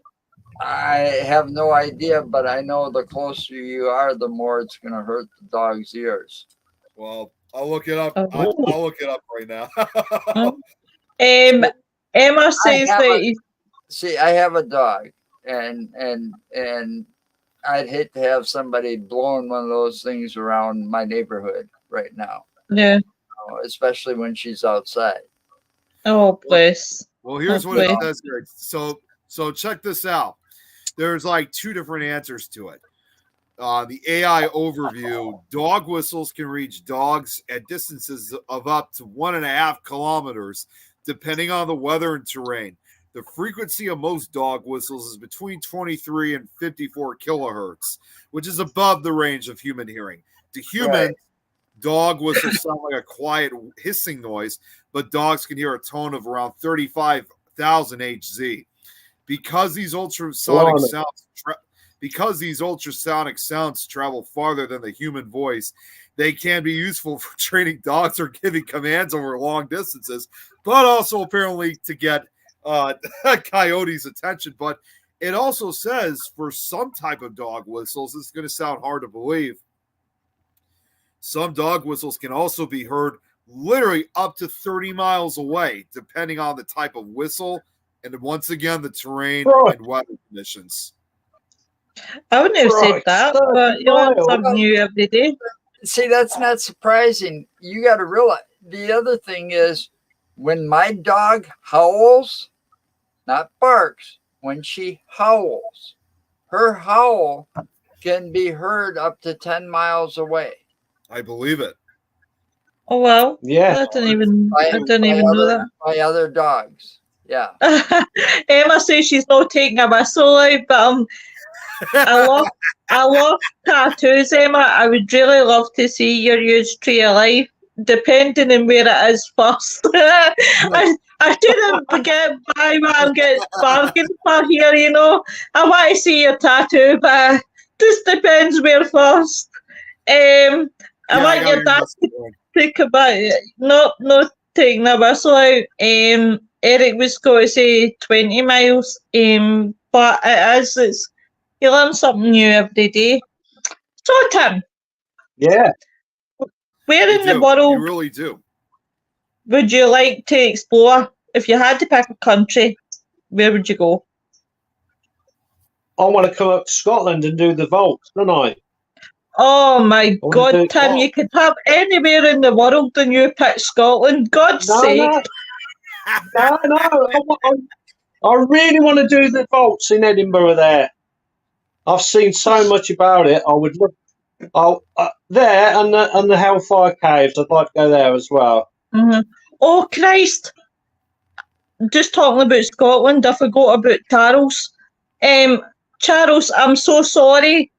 I have no idea, but I know the closer you are, the more it's going to hurt the dog's ears. Well, I'll look it up. Oh. I'll look it up right now. Emma says that See, I have a dog, and I'd hate to have somebody blowing one of those things around my neighborhood right now. yeah. Especially when she's outside. Oh bless. Well, here's what it says here. So check this out. There's like two different answers to it. The AI overview: dog whistles can reach dogs at distances of up to 1.5 kilometers, depending on the weather and terrain. The frequency of most dog whistles is between 23 and 54 kilohertz, which is above the range of human hearing. To humans, dog whistles sound like a quiet hissing noise, but dogs can hear a tone of around 35,000 Hz. Because these ultrasonic sounds travel farther than the human voice, they can be useful for training dogs or giving commands over long distances, but also apparently to get coyotes' attention. But it also says for some type of dog whistles, this is going to sound hard to believe, some dog whistles can also be heard literally up to 30 miles away, depending on the type of whistle and once again the terrain and weather conditions. I wouldn't have said that, but you learn something new every day. See, that's not surprising. You got to realize the other thing is when my dog howls, not barks, when she howls, her howl can be heard up to 10 miles away. I believe it. Oh well, Yeah. I didn't even know that. By other dogs, yeah. Emma says she's not taking a whistle out, but I love tattoos, Emma. I would really love to see your used tree of life, depending on where it is first. I shouldn't get by what I'm getting bargained for here, you know. I want to see your tattoo, but just depends where first. I want your dad to think about it. Not taking a whistle out. Eric was going to say 20 miles, but it's you learn something new every day. So, Tim. Yeah. Where in the world you really do would you like to explore? If you had to pick a country, where would you go? I want to come up to Scotland and do the vaults, don't I? Oh my God, Tim, you could have anywhere in the world and you pick Scotland. God's sake. No. I really want to do the vaults in Edinburgh there. I've seen so much about it. I would look there and the Hellfire Caves. I'd like to go there as well. Mm-hmm. Oh, Christ. Just talking about Scotland, I forgot about Charles. Charles, I'm so sorry.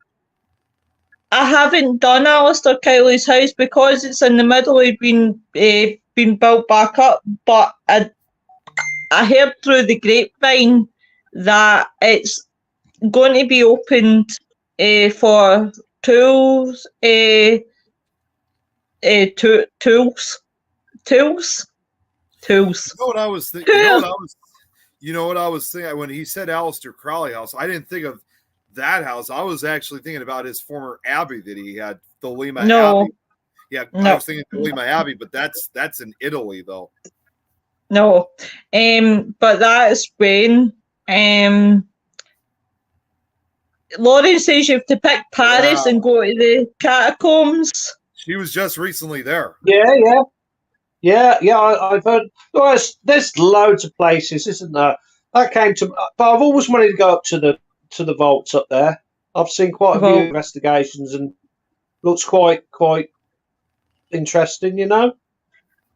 I haven't done Alistair Cowley's house because it's in the middle of being built back up, but I heard through the grapevine that it's going to be opened for tools. You know what I was thinking? You know what I was thinking when he said Aleister Crowley House? I didn't think of that house. I was actually thinking about his former abbey that he had, Thelema Abbey. Yeah, I was thinking Thelema Abbey, but that's in Italy though. No, but that is when Lauren says you have to pick Paris and go to the catacombs. She was just recently there. Yeah. I've heard. Well, there's loads of places, isn't there? That came to, but I've always wanted to go up to the vaults up there. I've seen quite a few investigations and looks quite interesting. You know.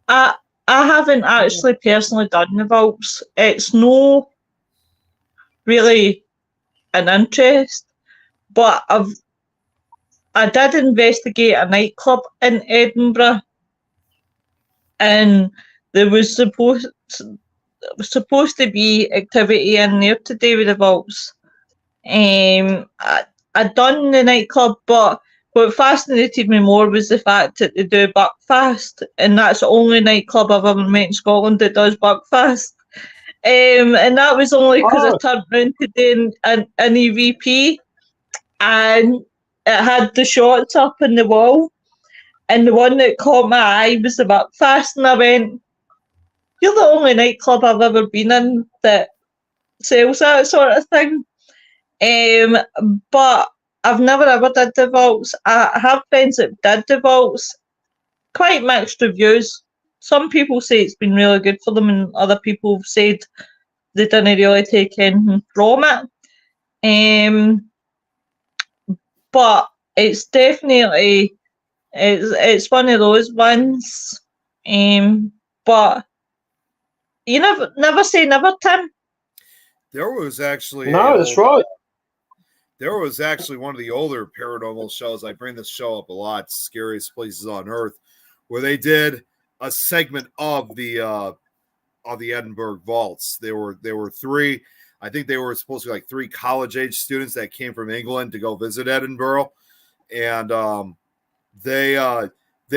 I haven't actually personally done the vaults. It's no really an interest, but I did investigate a nightclub in Edinburgh, and there was supposed to be activity in there to do with the vaults. I'd done the nightclub, but what fascinated me more was the fact that they do Buckfast, and that's the only nightclub I've ever met in Scotland that does Buckfast. And that was only because I turned around to do an EVP, and it had the shots up on the wall, and the one that caught my eye was the Buckfast, and I went, "You're the only nightclub I've ever been in that sells that sort of thing." But I've never ever did the vaults. I have friends that did the vaults. Quite mixed reviews. Some people say it's been really good for them, and other people have said they didn't really take anything from it. But it's definitely it's one of those ones. But you never say never, Tim. There was actually that's right. there was actually one of the older paranormal shows. I bring this show up a lot, Scariest Places on Earth, where they did a segment of the Edinburgh Vaults. There were three. I think they were supposed to be like three college-age students that came from England to go visit Edinburgh, and they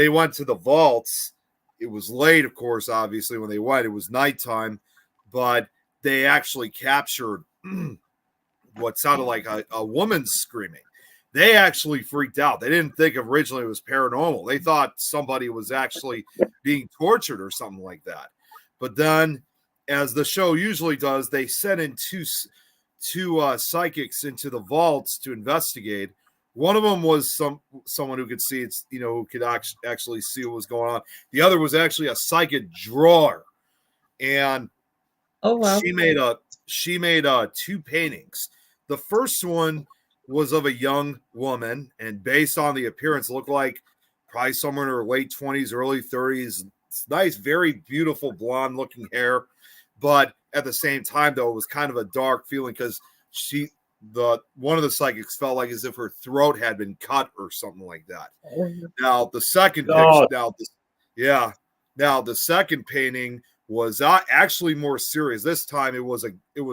went to the vaults. It was late, of course, obviously, when they went. It was nighttime, but they actually captured what sounded like a woman screaming. They actually freaked out. They didn't think originally it was paranormal. They thought somebody was actually being tortured or something like that. But then, as the show usually does, they sent in two psychics into the vaults to investigate. One of them was someone who could see it's, who could actually see what was going on. The other was actually a psychic drawer, and she made two paintings. The first one was of a young woman, and based on the appearance, looked like probably somewhere in her late 20s, early 30s. It's nice, very beautiful blonde-looking hair, but at the same time, though, it was kind of a dark feeling because one of the psychics felt like as if her throat had been cut or something like that. Now the second picture, now the second painting was actually more serious. This time it was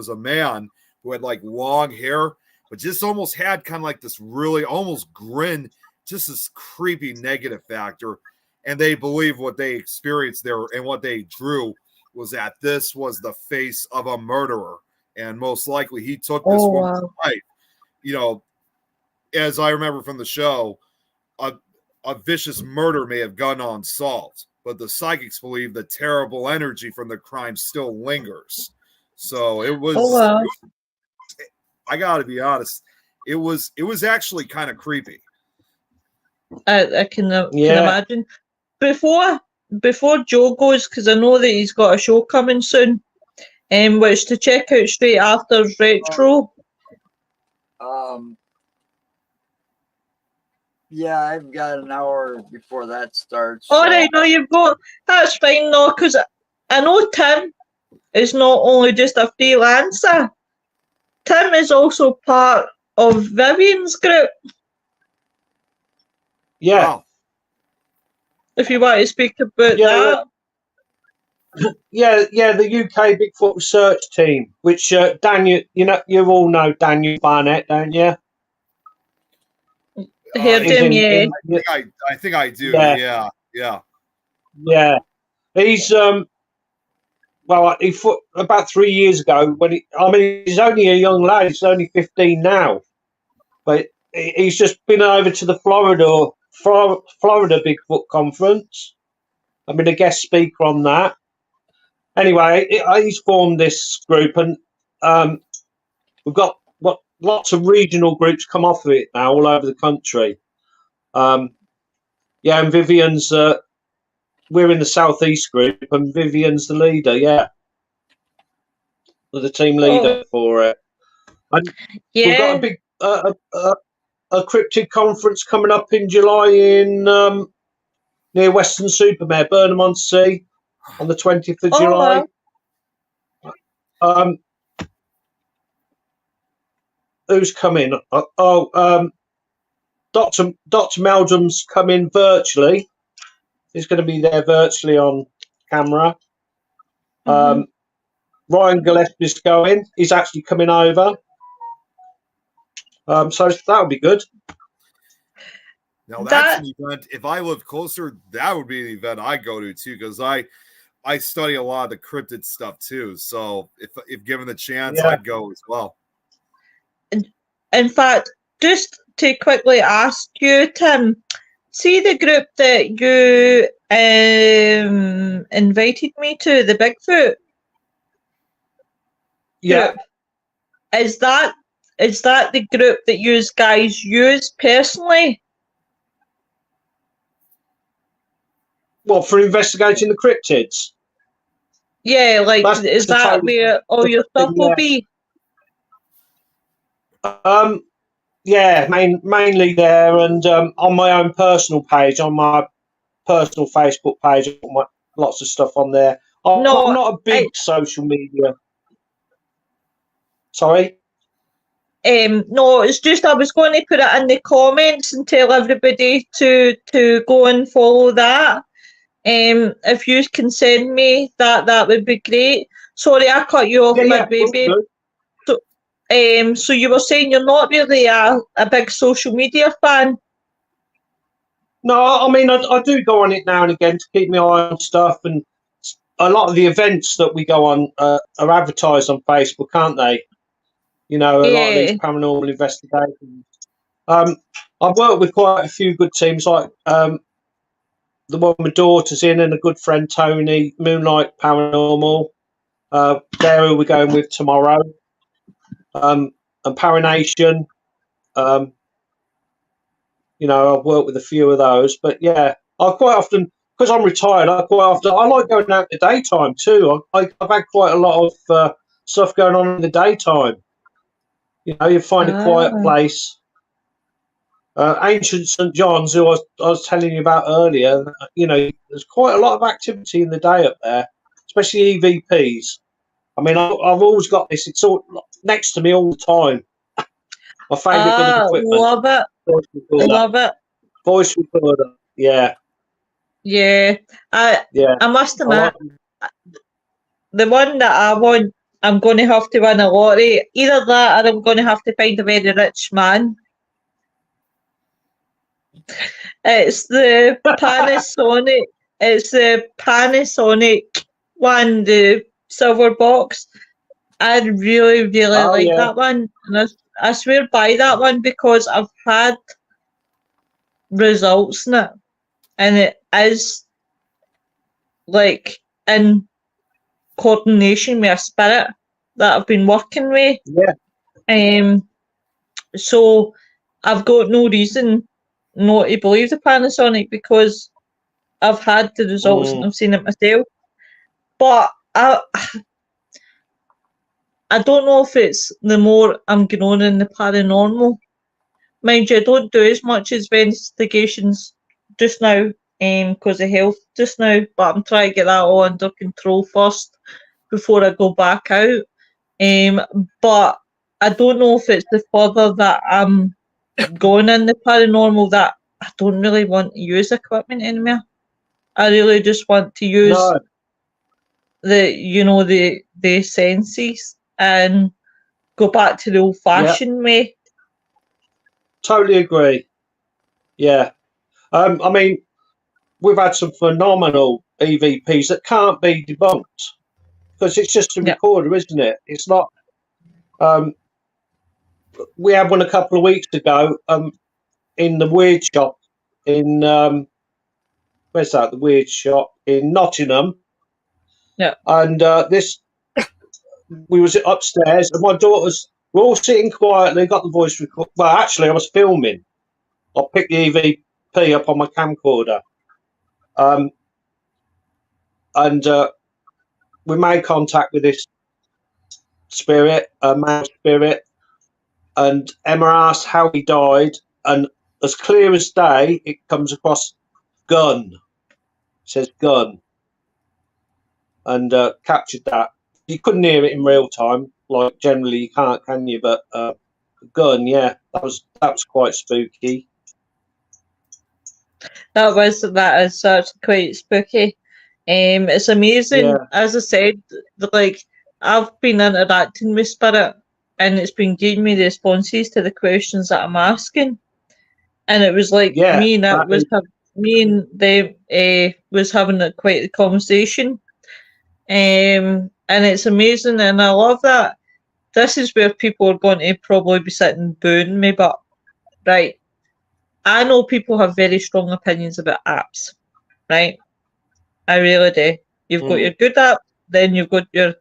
a man who had like long hair, but just almost had kind of like this really almost grin, just this creepy negative factor. And they believe what they experienced there and what they drew was that this was the face of a murderer. And most likely he took this woman's life. As I remember from the show, a vicious murder may have gone unsolved, but the psychics believe the terrible energy from the crime still lingers. So it was, I got to be honest, it was actually kind of creepy. I can imagine. Before Joe goes, because I know that he's got a show coming soon, which to check out straight after Retro. Yeah, I've got an hour before that starts. All right, no, you've got, that's fine, no, because I know Tim is not only just a freelancer, Tim is also part of Vivian's group. Yeah. Wow. If you want to speak about that. Yeah, the UK Bigfoot research team, which Daniel, you all know Daniel Barnett, don't you? Heard him, yeah. I think I do. Yeah. He's about 3 years ago he's only a young lad. He's only 15 now, but he's just been over to the Florida Bigfoot conference. I've been a guest speaker on that. Anyway, he's formed this group, and we've got lots of regional groups come off of it now all over the country. And Vivian's, we're in the Southeast group, and Vivian's the leader, the team leader for it. And we've got a big a cryptid conference coming up in July in near Weston-super-Mare, Burnham-on-Sea, on the 20th of July. Wow. Who's coming? Dr. Meldrum's coming virtually. He's going to be there virtually on camera. Ryan Gillespie's going. He's actually coming over. So that'll be good. Now that's an event. If I lived closer, that would be an event I'd go to too, because I study a lot of the cryptid stuff too. So if given the chance, I'd go as well. In fact, just to quickly ask you, Tim, see the group that you invited me to, the Bigfoot? Yeah. Group. Is that the group that you guys use personally? What, for investigating the cryptids? Yeah, is that where all your stuff will be? Mainly there, and on my own personal page, on my personal Facebook page, I've got lots of stuff on there. I'm not a big social media. Sorry? No, it's just I was going to put it in the comments and tell everybody to go and follow that. If you can send me that would be great. Sorry, I cut you off, Yeah, baby. will do. So you were saying you're not really a big social media fan? No, I mean, I do go on it now and again to keep my eye on stuff, and a lot of the events that we go on are advertised on Facebook, aren't they? You know, a lot of these paranormal investigations. I've worked with quite a few good teams, like the one my daughter's in, and a good friend Tony, Moonlight Paranormal. They're who we're going with tomorrow. And Paranation. You know, I've worked with a few of those, but yeah, I quite often, because I'm retired, I like going out in the daytime too. I've had quite a lot of stuff going on in the daytime. You know, you find a quiet place. Ancient St. John's, who I was telling you about earlier, you know, there's quite a lot of activity in the day up there, especially EVPs. I mean, I've always got this, it's all next to me all the time. My favourite bit of equipment. Love it. Love it. Voice recorder, yeah. Yeah. I must admit, the one that I want, I'm going to have to win a lottery. Either that or I'm going to have to find a very rich man. It's the Panasonic. It's the Panasonic one, the silver box. I really, really like that one. And I swear by that one because I've had results in it. And it is like in coordination with a spirit that I've been working with. Yeah. So I've got no reason not to believe the Panasonic because I've had the results and I've seen it myself. But I don't know if it's the more I'm going on in the paranormal. Mind you, I don't do as much as investigations just now because of health just now, but I'm trying to get that all under control first before I go back out. But I don't know if it's the further that I'm going in the paranormal that I don't really want to use equipment anymore. I really just want to use the senses and go back to the old fashioned way. Totally agree. Yeah. I mean, we've had some phenomenal EVPs that can't be debunked because it's just a recorder, isn't it? It's not. We had one a couple of weeks ago in the Weird Shop in where's that? The Weird Shop in Nottingham. Yeah. And we was upstairs, and my daughters were all sitting quietly, got the voice record. Well, actually, I was filming. I picked the EVP up on my camcorder. And we made contact with this spirit, a male spirit, and Emma asked how he died, and as clear as day, it comes across gun. It says gun. And captured that. You couldn't hear it in real time, like generally you can't, can you? But gun, yeah, that was quite spooky. That is such quite spooky. It's amazing. Yeah. As I said, like I've been interacting with spirit, and it's been giving me the responses to the questions that I'm asking, and it was like me and them was having quite a conversation. And it's amazing, and I love that. This is where people are going to probably be sitting booing me, but right, I know people have very strong opinions about apps, right? I really do. You've got your good app, then you've got your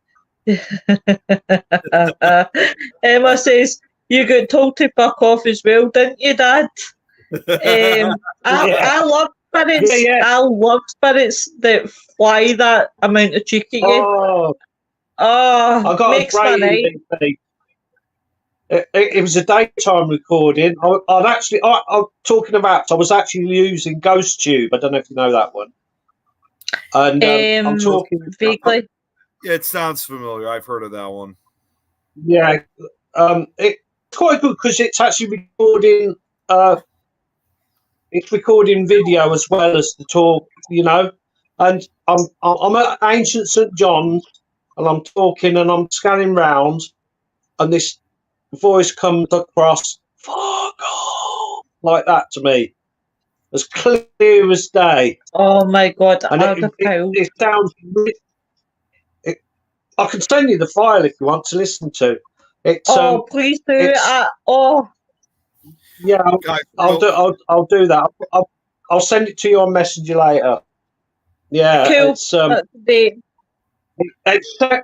Emma says you got told to fuck off as well, didn't you, Dad? I love spirits. Yeah. I love spirits that fly that amount of cheek at you. I got makes my night. It was a daytime recording. I'm talking about. I was actually using GhostTube. I don't know if you know that one. And I'm talking vaguely. It sounds familiar. I've heard of that one. Yeah. quite good because it's actually recording. It's recording video as well as the talk, And I'm at Ancient St John's, and I'm talking, and I'm scanning round, and this voice comes across, "Fuck off," like that to me, as clear as day. Oh my God, And it sounds. I can send you the file if you want to listen to. It's please do. Yeah, Guys, I'll do that. I'll send it to you on Messenger later. Yeah, cool.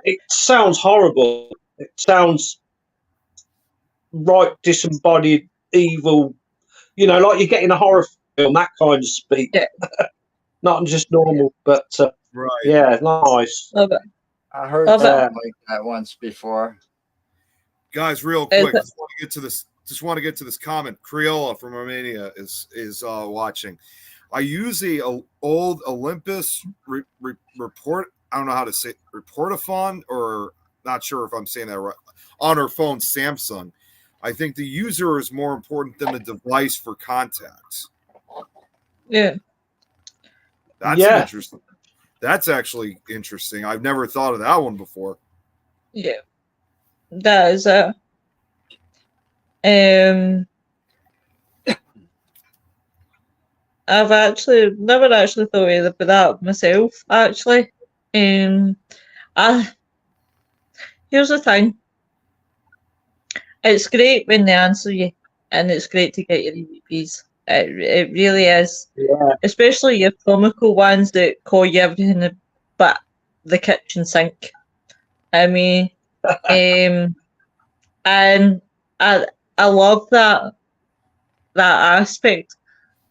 it sounds horrible. It sounds right disembodied, evil. Like you're getting a horror film, that kind of speak. Yeah. Not just normal, but right. yeah, nice. Love it. I heard Love something like that once before. Guys, real quick, just want to get to this comment. Creola from Romania is watching. I use the old Olympus report. I don't know how to say Reportaphone, or not sure if I'm saying that right. On her phone, Samsung. I think the user is more important than the device for contacts. Yeah. That's interesting. That's actually interesting. I've never thought of that one before. Yeah. That is I've actually never actually thought about that myself, actually. Here's the thing. It's great when they answer you, and it's great to get your EVPs. It really is. Yeah. Especially your comical ones that call you everything but the kitchen sink. I mean, and I love that aspect,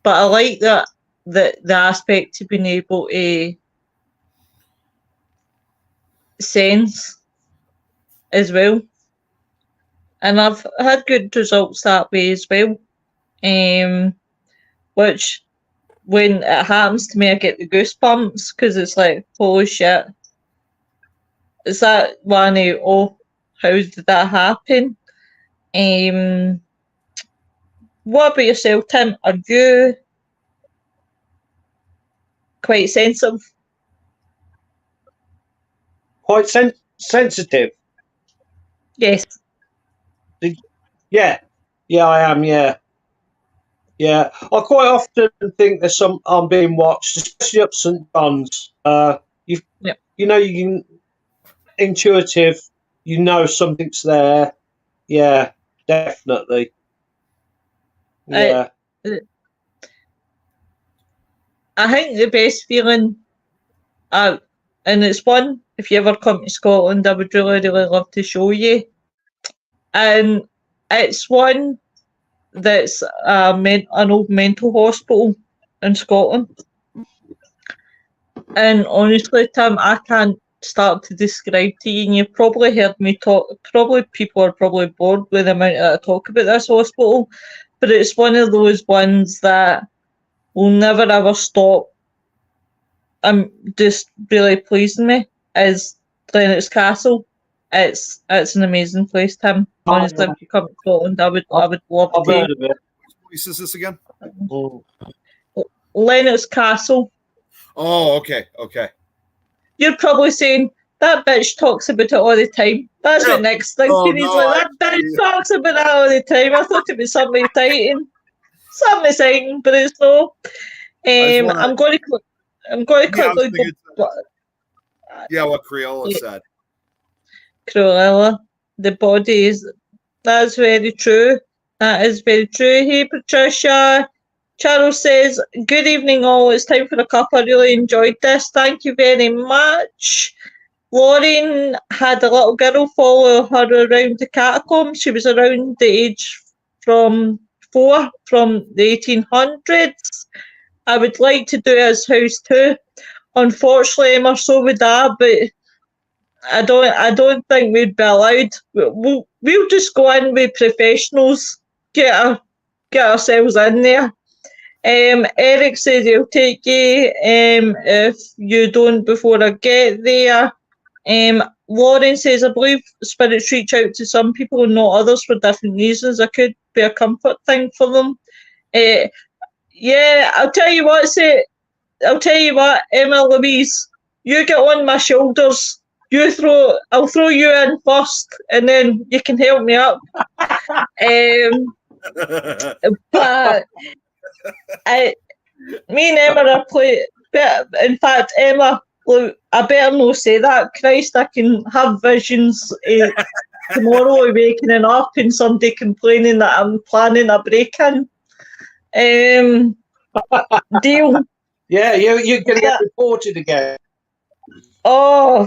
but I like that the aspect of being able to sense as well. And I've had good results that way as well. Which, when it happens to me, I get the goosebumps because it's like, holy shit. Is that one of, how did that happen? What about yourself, Tim? Are you quite sensitive? Quite sensitive. Yes. Yeah, I am. Yeah. I quite often think there's I'm being watched, especially up St John's. You can intuitive. Something's there. Yeah, definitely. Yeah. I think the best feeling, and it's one, if you ever come to Scotland, I would really, really love to show you. And it's one that's an old mental hospital in Scotland. And honestly, Tim, I can't start to describe to you, and you've probably heard me talk, people are probably bored with the amount that I talk about this hospital, but it's one of those ones that will never ever stop just really pleasing me, is Lennox Castle. It's an amazing place, Tim. Honestly, if you come to Scotland, I would love I've to. heard of it. What is this again? Lennox Castle. Oh, okay. You're probably saying, that bitch talks about it all the time. That's what Nick's thinking. Oh, He's no, like, that bitch talks about it all the time. I thought it was something exciting. Something exciting, but it's no. I'm going to quickly go. Yeah, what Creola said. Cruella, the body is. That's very true. That is very true. Hey, Patricia. Charles says, good evening all. It's time for a cup. I really enjoyed this. Thank you very much. Lauren had a little girl follow her around the catacombs. She was around the age from the 1800s. I would like to do his house too. Unfortunately, Emma, so would I, but I don't think we'd be allowed. We'll just go in with professionals, get ourselves in there. Eric says he'll take you if you don't before I get there. Lauren says, I believe spirits reach out to some people and not others for different reasons. It could be a comfort thing for them. Yeah, I'll tell you what, Emma Louise, you get on my shoulders. I'll throw you in first, and then you can help me up. But me and Emma are playing. In fact, Emma, look, I better not say that. Christ, I can have visions tomorrow waking up and somebody complaining that I'm planning a break-in. Deal. Yeah, you're going to get reported again. I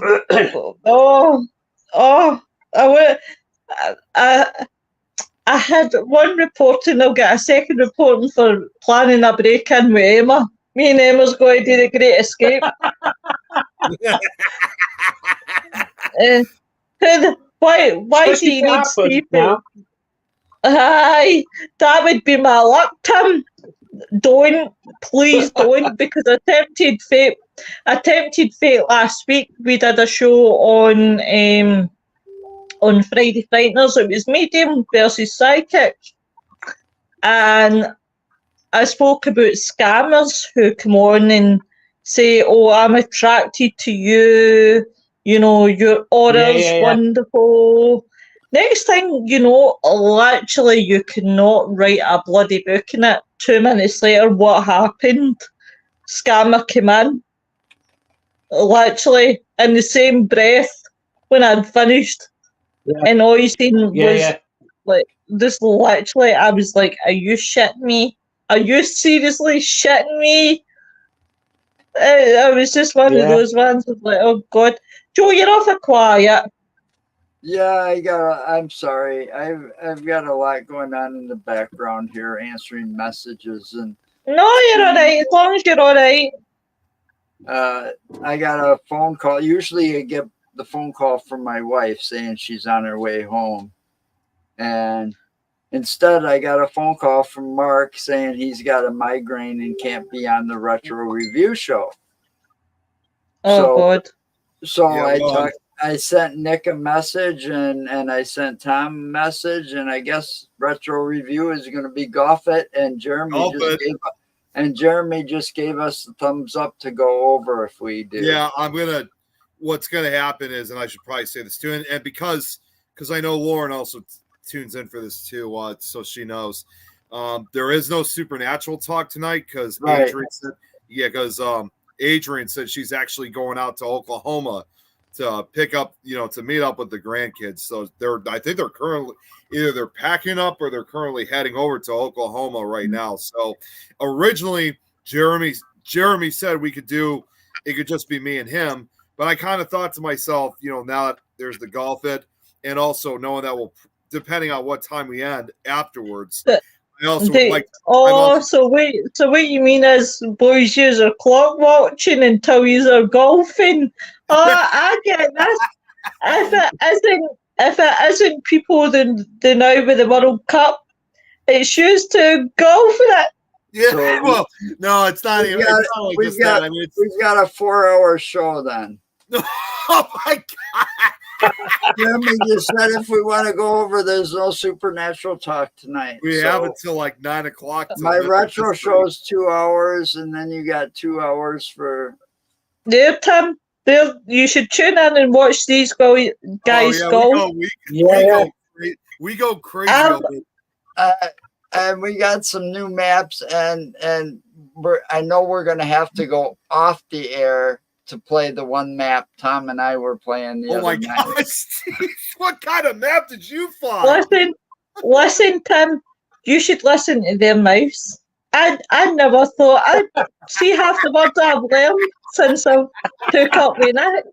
had one reporting. I'll get a second reporting for planning a break-in with Emma. Me and Emma's going to do the Great Escape. Why do you need Stephen? Aye, that would be my luck, Tim. Please don't, because I tempted fate last week. We did a show on Friday Frighteners. It was medium versus psychic, and I spoke about scammers who come on and say, "Oh, I'm attracted to you. You know, your aura's wonderful." Next thing you know, literally, you cannot write a bloody book in it. 2 minutes later, what happened? Scammer came in. Literally, in the same breath, when I'd finished. Yeah. And all you seen was, like, this literally, I was like, are you shitting me? Are you seriously shitting me? I was just one of those ones of like, oh, God. Joe, you're awful quiet. Yeah, I'm sorry. I've got a lot going on in the background here, answering messages and. No, you're all right. As long as you're all right. I got a phone call. Usually, I get the phone call from my wife saying she's on her way home, and instead, I got a phone call from Mark saying he's got a migraine and can't be on the retro review show. Oh, God. So I sent Nick a message and I sent Tom a message, and I guess retro review is going to be Goffett, and Jeremy just gave us the thumbs up to go over if we do. Yeah, what's going to happen is, and I should probably say this too, and because I know Lauren also tunes in for this too, so she knows. There is no supernatural talk tonight because Adrian said she's actually going out to Oklahoma to pick up, to meet up with the grandkids. So I think they're currently either packing up or they're currently heading over to Oklahoma right now. So originally Jeremy said it could just be me and him, but I kind of thought to myself, now that there's the golf it, and also knowing that depending on what time we end afterwards. So what you mean is boys use are clock watching until you are golfing? Oh, I get this. If it isn't people the now with the World Cup, it's used to golf in it. Yeah, so no, it's not even. We've got a 4-hour show then. Oh my God. Jeremy just said if we want to go over, there's no supernatural talk tonight. We have until like 9 o'clock. My retro show's 2 hours, and then you got 2 hours for. There, Tim. There, you should tune in and watch these guys go. We go crazy. And we got some new maps, and I know we're gonna have to go off the air to play the one map Tom and I were playing the other night. Oh my gosh, Steve, what kind of map did you find? Listen, Tim, you should listen to their mouths. I never thought I'd see half the words I've learned since I took up with it.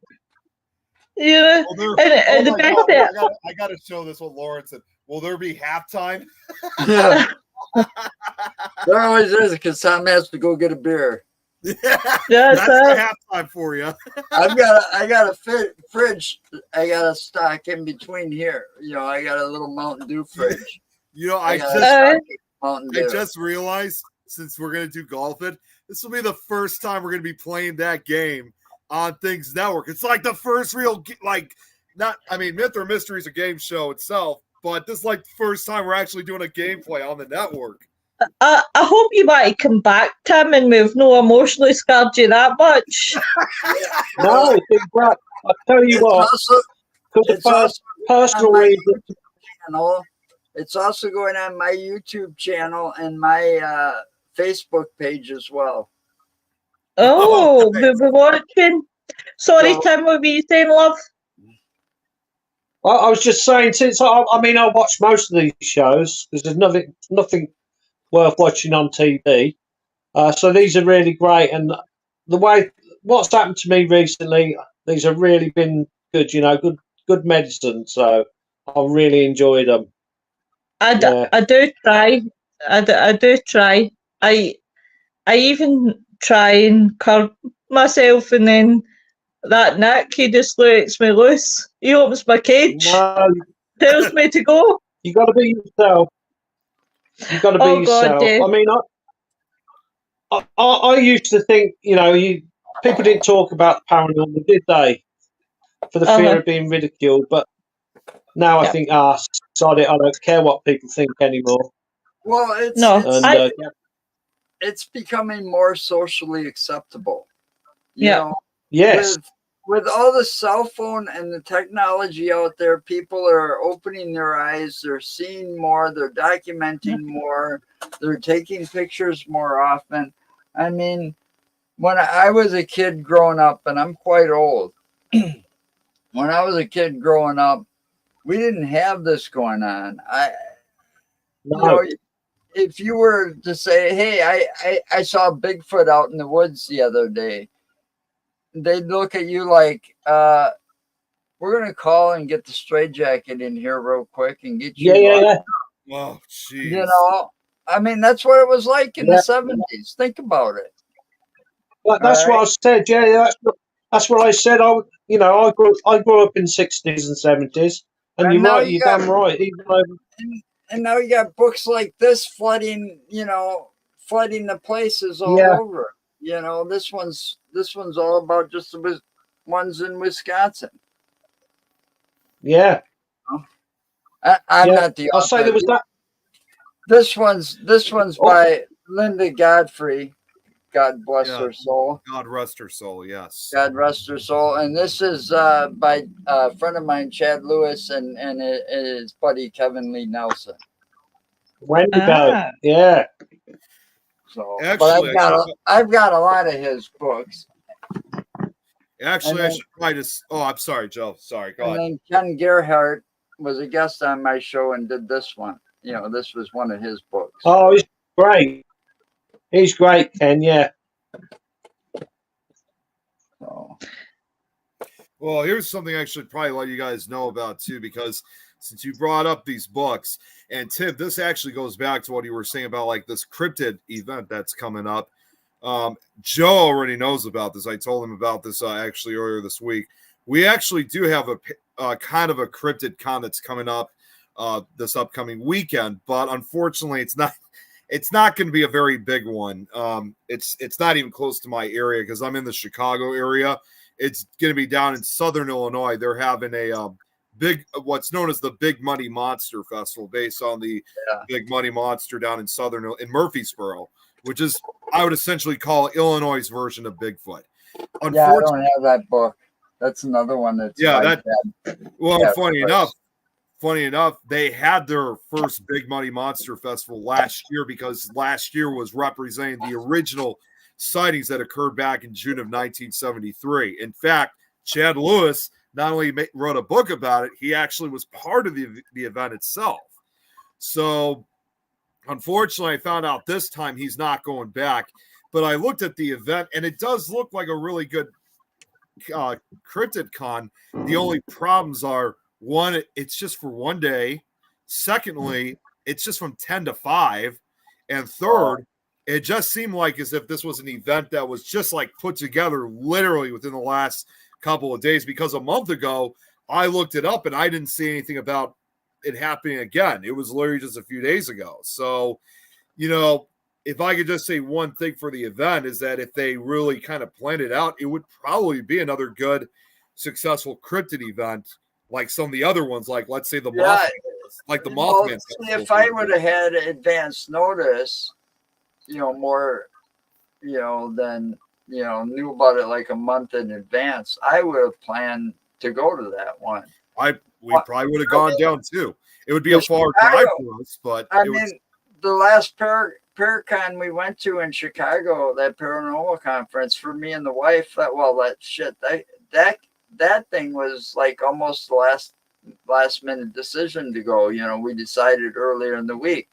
I got to show this what Lauren said. Will there be halftime? Yeah. There always is, because Tom has to go get a beer. That's the halftime for you. I got a fridge. I got a stock in between here. I got a little Mountain Dew fridge. I just realized, since we're gonna do golf it, this will be the first time we're gonna be playing that game on Things Network. It's like the first real Myth or Mystery is a game show itself, but this is like the first time we're actually doing a gameplay on the network. I hope you want to come back, Tim, and we've no emotionally scarred you that much. No, well, I'll tell you what. For the personal reason. Channel. It's also going on my YouTube channel and my Facebook page as well. Oh, we'll be watching. Sorry, Tim, what were you saying, love? I was just saying, since I watch most of these shows because there's nothing worth watching on TV. So these are really great, and the way what's happened to me recently, these have really been good. Good medicine. So I really enjoyed them. I do try. I do try. I even try and curb myself, and then that Nick, he just lets me loose. He opens my cage, tells me to go. You got to be yourself. You got to be yourself. God, yeah. I mean, I used to think, people didn't talk about the paranormal, did they? For the fear of being ridiculed. But now I think, sod it, I don't care what people think anymore. Well, it's becoming more socially acceptable. You know, yes. With all the cell phone and the technology out there, people are opening their eyes. They're seeing more. They're documenting more. They're taking pictures more often. I mean, when I was a kid growing up, and I'm quite old, when I was a kid growing up, we didn't have this going on. If you were to say, hey, I saw Bigfoot out in the woods the other day, they'd look at you like, we're going to call and get the straitjacket in here real quick and get you. Yeah. Oh, jeez. You know, I mean, that's what it was like in the 70s. Think about it. Well, that's what I said. Yeah, that's what I said. I grew up in the 60s and 70s. And you're right, you're damn right. And now you got books like this flooding the places all over. You know, this one's all about just the ones in Wisconsin. Yeah. I'm not the author. I'll say there was that. This one's by Linda Godfrey. God bless her soul. God rest her soul, yes. God rest her soul. And this is by a friend of mine, Chad Lewis, and his buddy Kevin Lee Nelson. Wendigo. Yeah. So, actually, but I've got a lot of his books. Actually, I should probably just. Oh, I'm sorry, Joe. Sorry, go ahead. And then Ken Gerhardt was a guest on my show and did this one. You know, this was one of his books. Oh, he's great. He's great, Ken. Yeah. So. Well, here's something I should probably let you guys know about too, because since you brought up these books, and Tim, this actually goes back to what you were saying about like this cryptid event that's coming up. Joe already knows about this. I told him about this actually earlier this week. We actually do have a kind of a cryptid con that's coming up this upcoming weekend, but unfortunately, it's not going to be a very big one. It's not even close to my area because I'm in the Chicago area. It's going to be down in Southern Illinois. They're having a what's known as the Big Money Monster Festival, based on the Big Money Monster down in Murfreesboro, which is, I would essentially call Illinois' version of Bigfoot. I don't have that book. That's another one that's funny enough, they had their first Big Money Monster Festival last year because last year was representing the original sightings that occurred back in June of 1973. In fact, Chad Lewis not only wrote a book about it, he actually was part of the event itself. So, unfortunately, I found out this time he's not going back. But I looked at the event, and it does look like a really good cryptid con. The only problems are, one, it's just for one day. Secondly, it's just from 10 to 5. And third, it just seemed like as if this was an event that was just like put together literally within the last couple of days, because a month ago I looked it up and I didn't see anything about it happening again. It was literally just a few days ago. So, if I could just say one thing for the event is that if they really kind of planned it out, it would probably be another good, successful cryptid event like some of the other ones, like let's say the Yeah. Mothman, like the Well, Mothman. see, if I would have had advance notice, more, than, knew about it like a month in advance, I would have planned to go to that one. We probably would have gone down too. It would be a far drive for us, but the last Paracon we went to in Chicago, that paranormal conference, for me and the wife, that thing was like almost the last minute decision to go. We decided earlier in the week,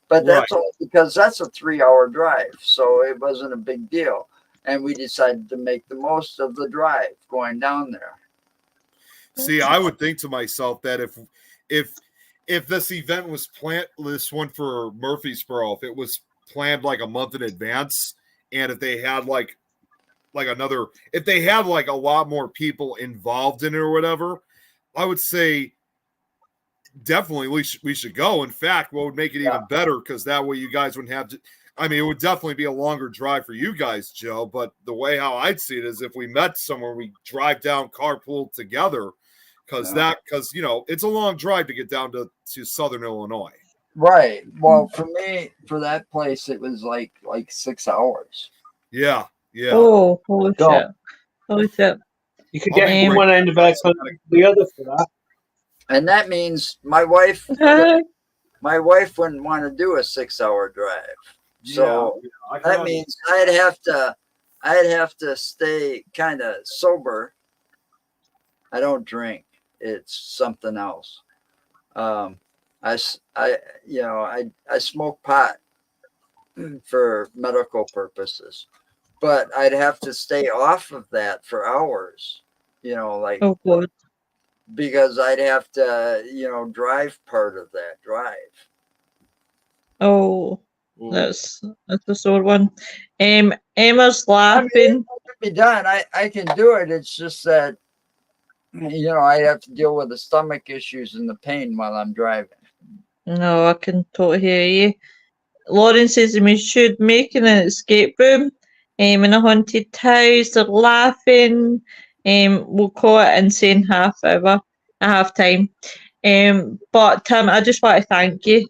but that's all because that's a 3-hour drive, so it wasn't a big deal, and we decided to make the most of the drive going down there. See, I would think to myself that if this event was planned, this one for Murfreesboro, if it was planned like a month in advance, and if they had like if they had like a lot more people involved in it or whatever, I would say definitely we should go. In fact, what would make it even better, because that way you guys wouldn't have to. I mean, it would definitely be a longer drive for you guys, Joe. But the way how I'd see it is if we met somewhere, we drive down, carpool together, because it's a long drive to get down to Southern Illinois. Right. Well, for me, for that place, it was like 6 hours. Yeah. Yeah. Oh, holy shit. Holy shit. You could get from one end of it to the other for that. And that means my wife wouldn't want to do a 6-hour drive. So that means I'd have to stay kind of sober. I don't drink. It's something else. I smoke pot for medical purposes, but I'd have to stay off of that for hours, Oh, God. because I'd have to, drive part of that drive. Oh, that's a sore one. Emma's laughing. It could be done. I can do it. It's just that, I have to deal with the stomach issues and the pain while I'm driving. No, I can totally hear you. Lauren says we should make an escape room in a haunted house. They're laughing. We'll call it insane half hour, a half time. But Tim, I just want to thank you,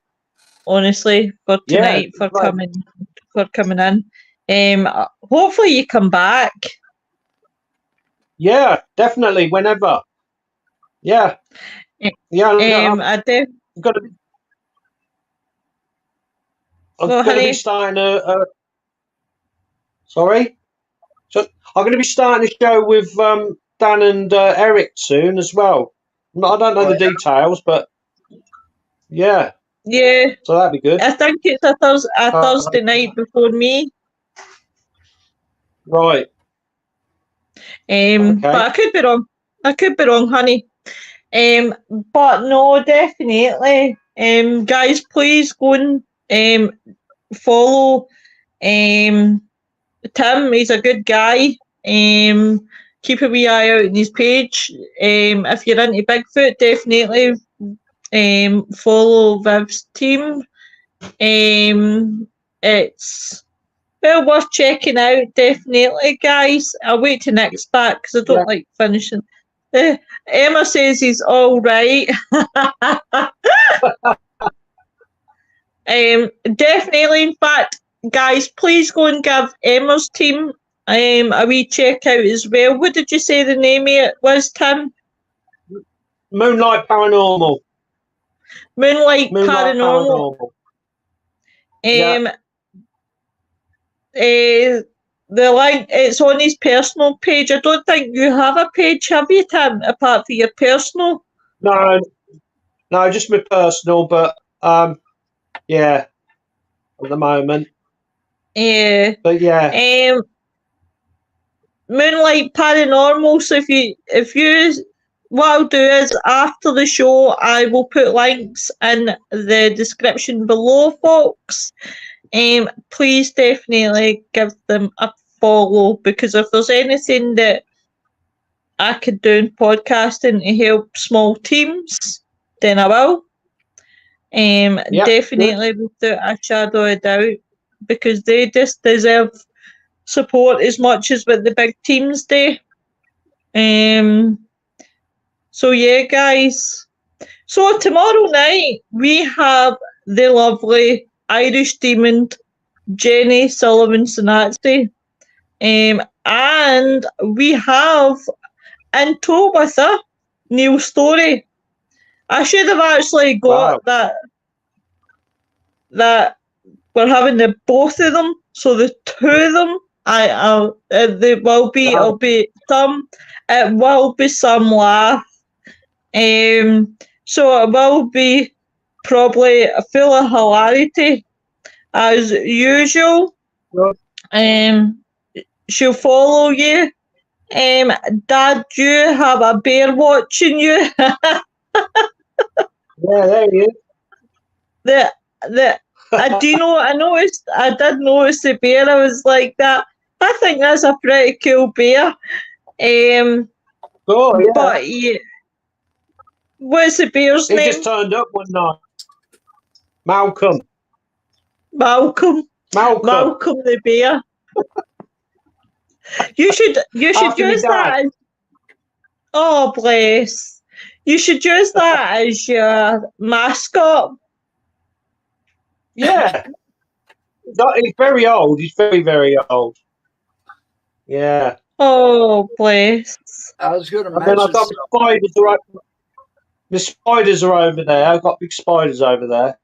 honestly, for tonight, for coming in. Hopefully you come back. Yeah, definitely, whenever. Yeah. I'm going to be starting sorry? So I'm going to be starting a show with Dan and Eric soon as well. I don't know the details, but yeah. Yeah. So that'd be good. I think it's a Thursday night before me. Right. But I could be wrong. Honey. But no, definitely. Guys, please go and follow Tim. He's a good guy. Keep a wee eye out on his page. If you're into Bigfoot, definitely follow Viv's team. It's worth checking out, definitely, guys. I'll wait till Nick's back because I don't like finishing. Emma says he's all right. Definitely, in fact, guys, please go and give Emma's team a wee check out as well. What did you say the name of it was, Tim? Moonlight Paranormal. Moonlight Paranormal. The link, it's on his personal page. I don't think you have a page, have you, Tim, apart from your personal? No, just my personal, but yeah, at the moment. Yeah. But yeah. Moonlight Paranormal. So if you what I'll do is after the show I will put links in the description below, folks. Please definitely give them a follow, because if there's anything that I could do in podcasting to help small teams, then I will. Definitely without a shadow of doubt, because they just deserve support as much as what the big teams do. So yeah, guys. So tomorrow night we have the lovely Irish demon Jenny Sullivan Sinatsi. And we have in tow with her Neil Story. I should have actually got that we're having the both of them, so the two of them. They will be. It'll be some. It will be some laugh. So it will be probably full of hilarity as usual. She'll follow you. Dad, you have a bear watching you. Yeah, there he is. I did notice the bear. I was like that. I think that's a pretty cool bear. Yeah. But yeah, what's the bear's He name? just turned up one night. Malcolm the bear. You should After use me that. Oh bless! You should use that as your mascot. Yeah. He's very old. He's very, very old. Yeah. Oh bless! I was going to And then mention I've got the spiders are over there. I've got big spiders over there.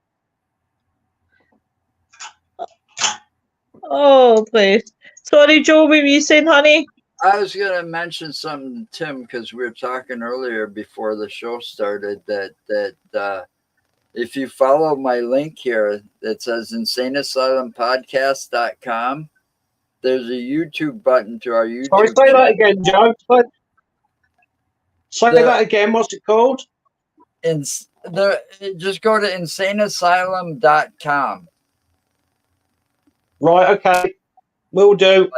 Oh bless! Sorry, Joe. What were you saying, honey? I was going to mention something, Tim, because we were talking earlier before the show started that if you follow my link here that says InsaneAsylumPodcast.com, there's a YouTube button to our YouTube Sorry, say that again, Joe. Say that again. What's it called? Just go to InsaneAsylum.com. Right, okay. Will do.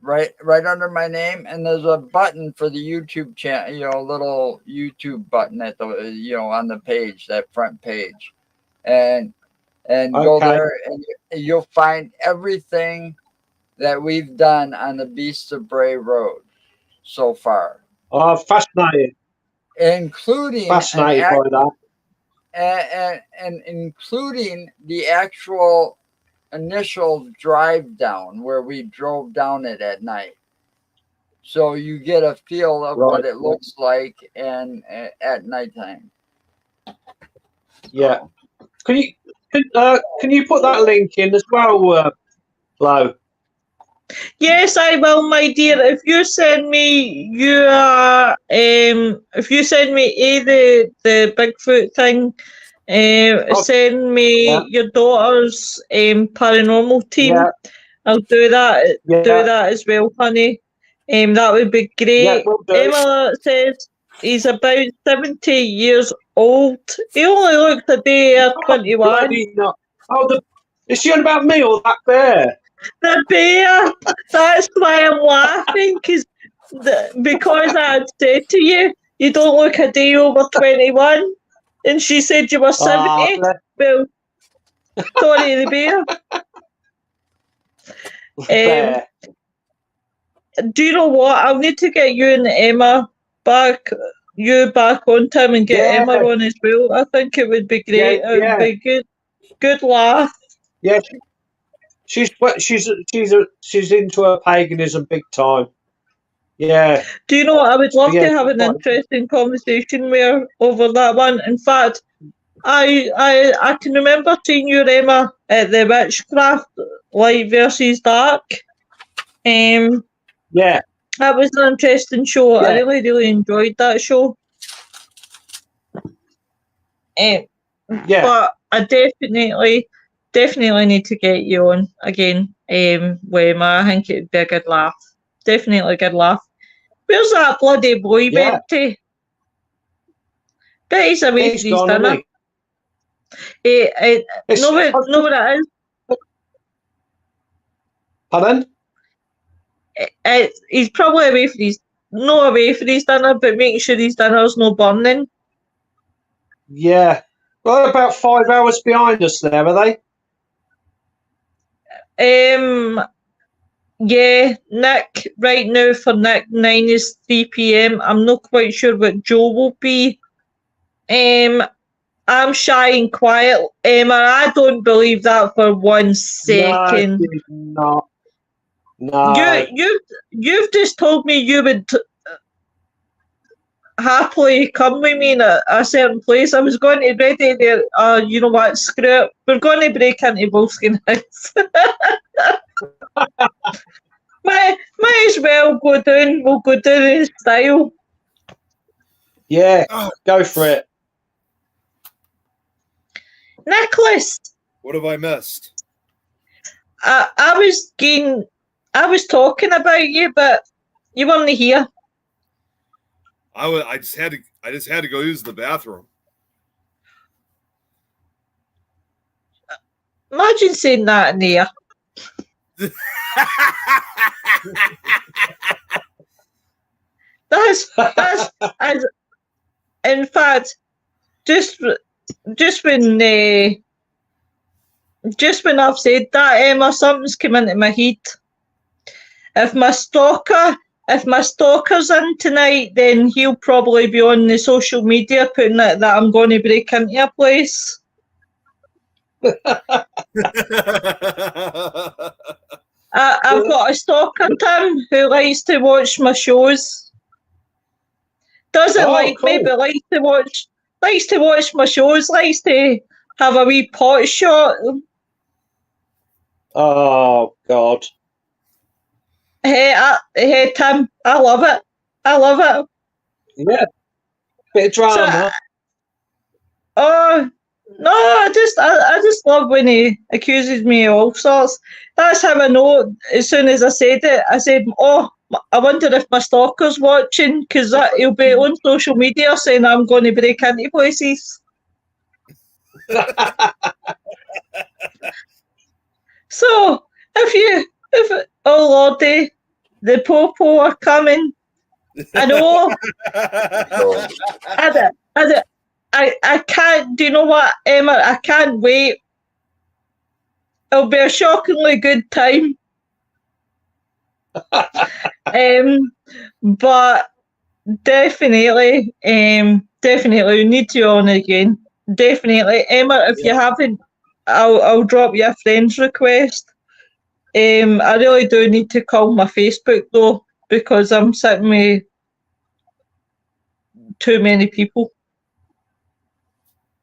Right under my name, and there's a button for the YouTube channel, little YouTube button at the on the page, that front page, and go there, and you'll find everything that we've done on the Beasts of Bray Road so far. Oh, fascinating. Including fascinated by that, and including the actual initial drive down where we drove down it at night, so you get a feel of what it looks like and at nighttime. Yeah. Can you put that link in as well, Flo? Yes, I will, my dear. If you send me the Bigfoot thing, send me your daughter's paranormal team. Yeah. I'll do that. Yeah. Do that as well, honey. That would be great. Yeah, will do. Emma says he's about 70 years old. He only looks a day 21. Is she on about me or that bear? The bear. That's why I'm laughing, because I had said to you, you don't look a day over 21, and she said you were 70. Well, sorry, the bear. Do you know what? I'll need to get you and Emma back on time and get Emma on as well. I think it would be great. It would be good laugh. Yeah. She's into her paganism big time. Yeah. Do you know what? I would love to have an interesting conversation with her over that one. In fact, I can remember seeing you, Emma, at the Witchcraft Light versus Dark. Yeah. That was an interesting show. I really, really enjoyed that show. But I definitely need to get you on again, with Emma. I think it'd be a good laugh. Definitely a good laugh. Where's that bloody boy went to? Bet he's away for his dinner. Know what it is? Pardon? He's probably away for his dinner, but making sure his dinner's no burning. Yeah. Well, about 5 hours behind us there, are they? Yeah, Nick, right now for Nick, 9 is 3 p.m. I'm not quite sure what Joe will be. I'm shy and quiet, Emma. I don't believe that for one No, second. she's not. No. You've just told me you would happily come with me in a certain place. I was going to ready there. You know what? Screw it. We're going to break into Volskin House. might as well go down. We'll go down in style. Yeah, go for it. Nicholas, What have I missed? I was talking about you, but you weren't here. I just had to go use the bathroom. Imagine saying that in there. That's as in fact, just when I've said that, Emma, something's come into my head. If my stalker's in tonight, then he'll probably be on the social media putting it that I'm going to break into a place. I've got a stalker, Tim, who likes to watch my shows. Doesn't like me, but likes to watch my shows. Likes to have a wee pot shot. Oh God! Hey, Tim, I love it. Yeah, bit of drama. Oh no, I just love when he accuses me of all sorts. That's how I know. As soon as I said it, I said, "Oh, I wonder if my stalker's watching, because he'll be on social media saying I'm going to break into places." So if oh lordy, the popo are coming. I know. I can't. Do you know what, Emma? I can't wait. It'll be a shockingly good time. But definitely, we need you on again. Definitely, Emma. If you haven't, I'll drop you a friend's request. I really do need to call my Facebook though, because I'm sitting with too many people.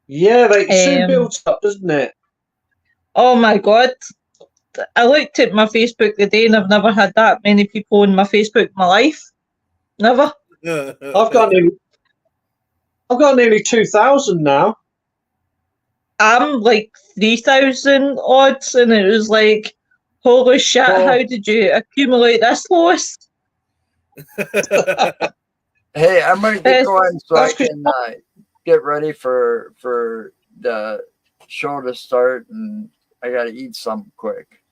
Yeah, it soon builds up, doesn't it? Oh my God. I looked at my Facebook today and I've never had that many people on my Facebook in my life. Never. I've got nearly 2,000 now. I'm like 3,000 odds, and it was like, holy shit, how did you accumulate this, Lois? Hey, I'm going to get going so I can get ready for the show to start, and I got to eat something quick.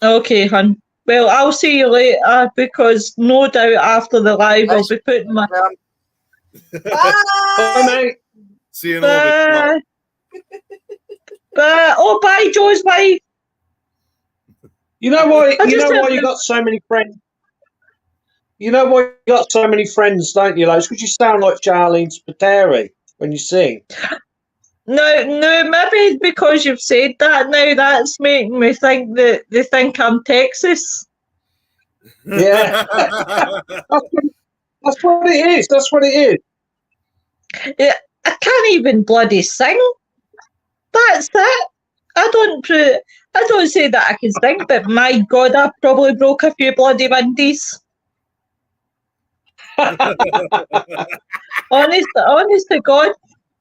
Okay, hun. Well, I'll see you later, because no doubt after the live I'll be putting my... Bye, mate. See you in a little bit. Oh, bye, Joe's wife. You know why? You got so many friends. You know why you got so many friends, don't you, Lois? Because you sound like Charlene Spiteri when you sing. No, maybe because you've said that now, that's making me think that they think I'm Texas. Yeah. That's what it is. That's what it is. Yeah, I can't even bloody sing. That's it. I don't say that I can sing, but my God, I probably broke a few bloody windies. honest to God.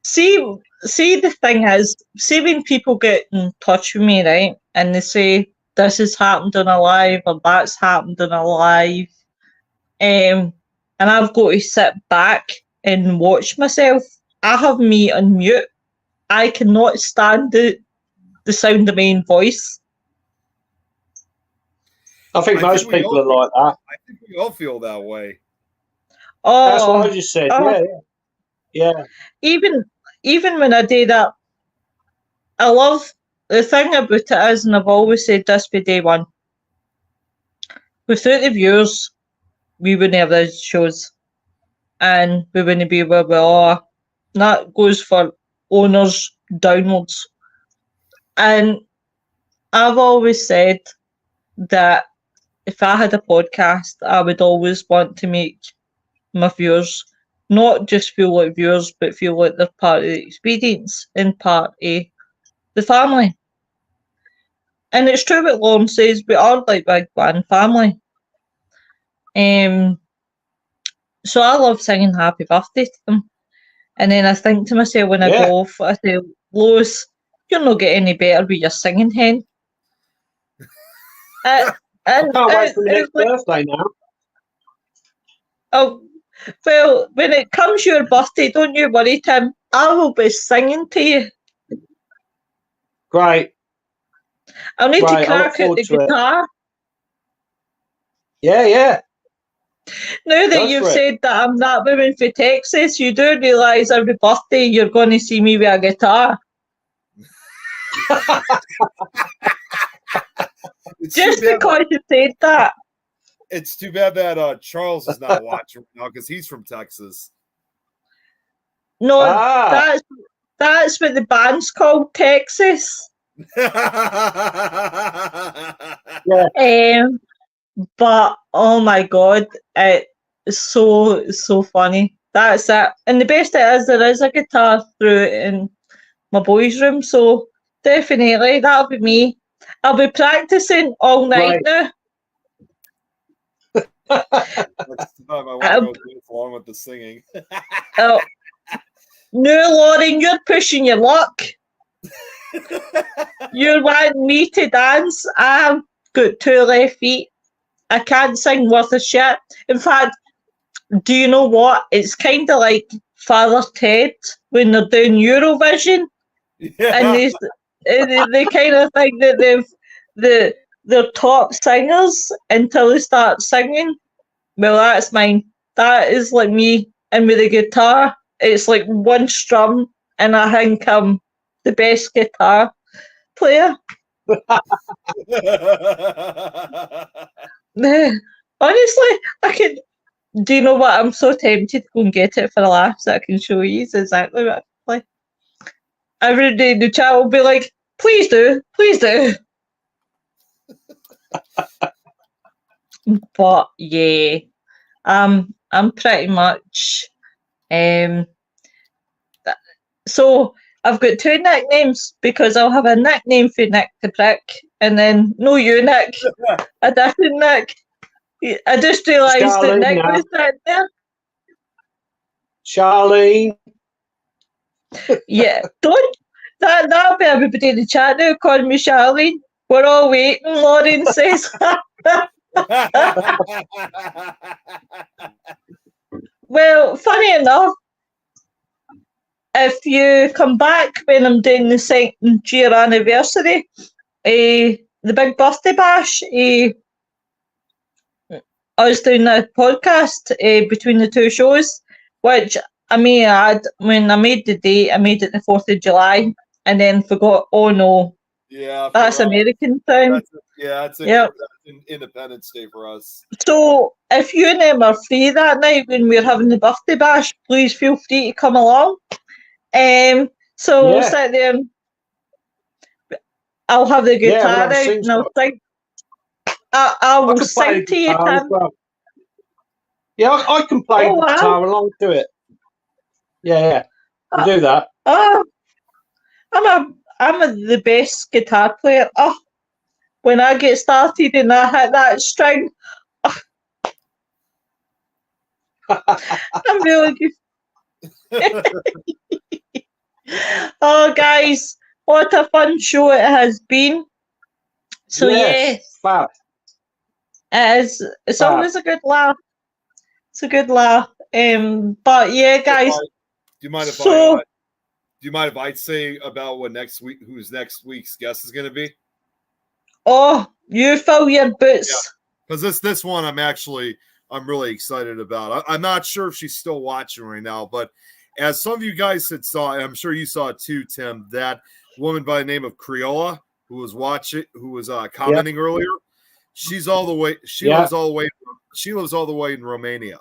See, the thing is, see when people get in touch with me, right, and they say this has happened on a live or that's happened on a live, and I've got to sit back and watch myself. I have me on mute. I cannot stand the sound of my own voice. I think most people are like that. I think we all feel that way. Oh, that's what I just said. Yeah. Even when I do that, I love the thing about it is, and I've always said this for day one. without the viewers, we wouldn't have those shows. And we wouldn't be where we are. That goes for owners, downloads. And I've always said that if I had a podcast, I would always want to make my viewers not just feel like viewers, but feel like they're part of the experience and part of the family. And it's true what Lauren says, we are like Big Bang family. So I love singing happy birthday to them. And then I think to myself when I go off, I say, Lois, you'll not get any better with your singing hen. I can't wait for the next birthday now. Oh, well, when it comes your birthday, don't you worry, Tim. I will be singing to you. Great. I'll need to crack out the guitar. Yeah. Now that you've said that I'm that woman for Texas, you do realise every birthday you're going to see me with a guitar. Just because you said that. It's too bad that Charles is not watching now because he's from Texas. No, that's what the band's called, Texas. But oh my god, it's so funny. That's it. And the best it is, there is a guitar through in my boys' room, so definitely that'll be me. I'll be practicing all night now. Next time I want to go along with the singing. No, Lauren, you're pushing your luck. You're wanting me to dance. I've got 2 left feet. I can't sing worth a shit. In fact, do you know what? It's kind of like Father Ted when they're doing Eurovision, and they kind of think that they're top singers until they start singing. Well, that's mine. That is like me, and with the guitar, it's like one strum, and I think I'm the best guitar player. Honestly, I could. Do you know what? I'm so tempted to go and get it for a laugh so I can show you exactly what I play. Every day the chat will be like, please do. But yeah, I'm pretty much. So I've got 2 nicknames because I'll have a nickname for Nick the Prick, and then no you, Nick, a different Nick. I just realised that Nick was sitting there. Charlene. Yeah, don't. That'll be everybody in the chat now calling me Charlene. We're all waiting, Lauren says. Well, funny enough, if you come back when I'm doing the 2nd year anniversary, the big birthday bash, I was doing a podcast between the 2 shows, which I may add, when I made the date, I made it the 4th of July, and then forgot, oh no, that's American time. That's Independence Day for us. So if you and them are free that night when we're having the birthday bash, please feel free to come along. So we'll sit there and I'll have the guitar out and I'll sing. I will sing to you, Tim. Well. Yeah, I can play guitar along to it. Yeah. I'll do that. I'm the best guitar player. Oh, when I get started and I hit that string, I'm really good. Oh, guys, what a fun show it has been. So, fab. It's always a good laugh. It's a good laugh. But yeah, guys. Do you mind if I say about who's next week's guest is going to be? Oh, you fill your boots. Because this one I'm really excited about. I'm not sure if she's still watching right now, but as some of you guys had saw, and I'm sure you saw it too, Tim, that woman by the name of Creola who was commenting earlier. she's all the way. She Yeah. lives all the way. She lives all the way in Romania,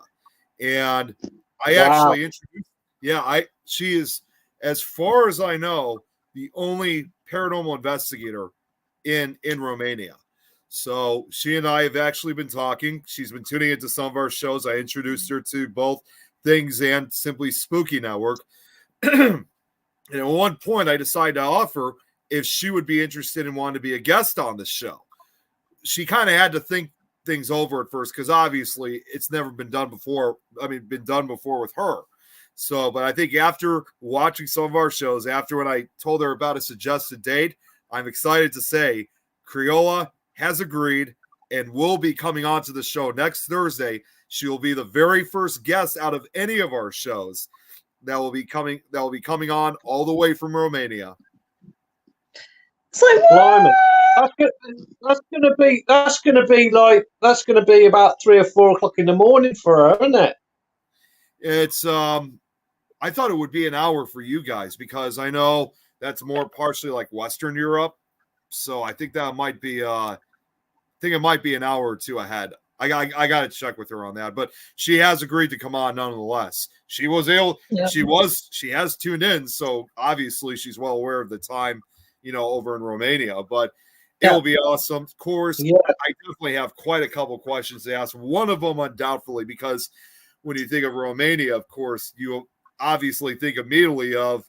and I Wow. actually introduced. Yeah, she is, as far as I know, the only paranormal investigator in Romania. So she and I have actually been talking. She's been tuning into some of our shows. I introduced her to both Things and Simply Spooky Network. And at one point, I decided to offer if she would be interested in wanting to be a guest on the show. She kind of had to think things over at first because obviously it's never been done before. I mean, been done before with her. So, but I think after watching some of our shows, after when I told her about a suggested date, I'm excited to say Creola has agreed and will be coming on to the show next Thursday. She will be the very first guest out of any of our shows that will be coming on all the way from Romania. It's like, Blimey. That's gonna be about 3 or 4 o'clock in the morning for her, isn't it? It's I thought it would be an hour for you guys because I know that's more partially like Western Europe. So I think that might be it might be an hour or two ahead. I got to check with her on that, but she has agreed to come on nonetheless. She was able, Yeah. she has tuned in, so obviously she's well aware of the time, over in Romania. But it'll be awesome. Of course, Yeah. I definitely have quite a couple questions to ask. One of them, undoubtedly, because when you think of Romania, of course, you obviously think immediately of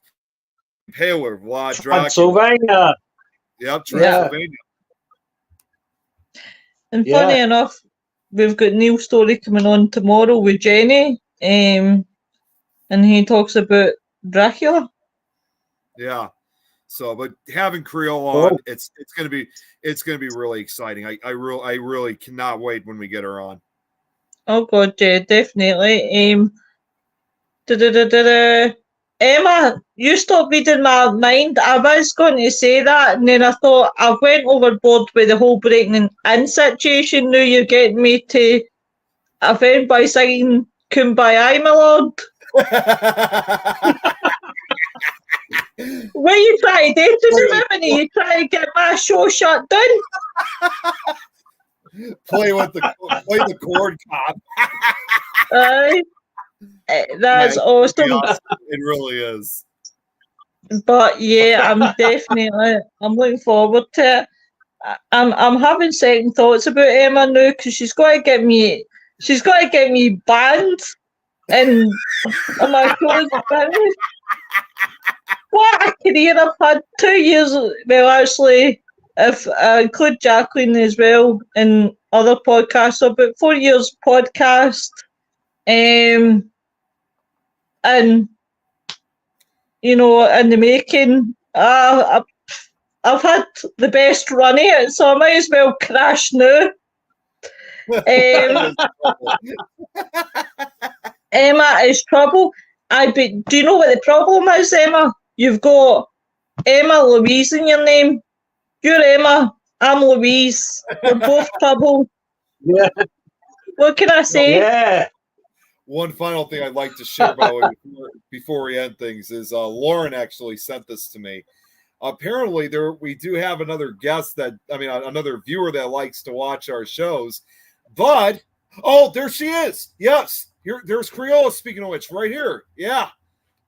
Paler, Vlad Dracula. Transylvania. Yep, Transylvania. and Yeah. funny enough, we've got Neil Story coming on tomorrow with Jenny, and he talks about Dracula. Yeah. So, but having Creole on, Cool. it's gonna be really exciting. I really cannot wait when we get her on. Oh God, yeah, definitely. Emma, you stopped reading my mind. I was going to say that, and then I thought I went overboard with the whole breaking in situation. Now you're getting me to offend by singing "Kumbaya, my lord." What are you trying to do to me, Minnie? You trying to get my show shut down? Play the chord, Cobb. That's awesome. It really is. But yeah, I'm looking forward to it. I'm having second thoughts about Emma now because she's got to get me banned and my clothes banned. What a career I've had! 2 years. Well, actually, if I include Jacqueline as well and other podcasts, so about 4 years podcast, and in the making. I've had the best run of it, so I might as well crash now. Emma is trouble. Do you know what the problem is, Emma? You've got Emma Louise in your name. You're Emma. I'm Louise. We're both trouble. Yeah. What can I say? Yeah. One final thing I'd like to share before we end things is Lauren actually sent this to me. Apparently, we do have another guest another viewer that likes to watch our shows. But there she is. Yes, there's Creola. Speaking of which, right here. Yeah.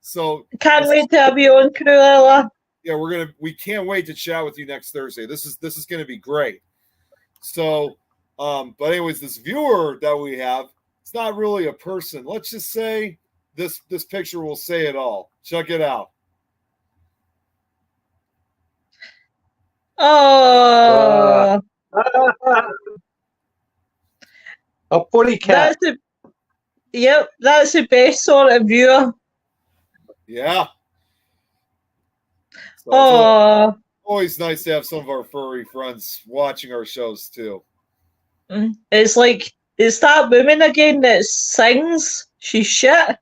So Can't wait to have you on, Cruella. Yeah, we can't wait to chat with you next Thursday. This is going to be great. So, but anyways, this viewer that we have, it's not really a person. Let's just say this picture will say it all. Check it out. Oh, A putty cat. That's the best sort of viewer. Yeah. So Oh, always nice to have some of our furry friends watching our shows too. it's like it's that woman again that sings. She's shit.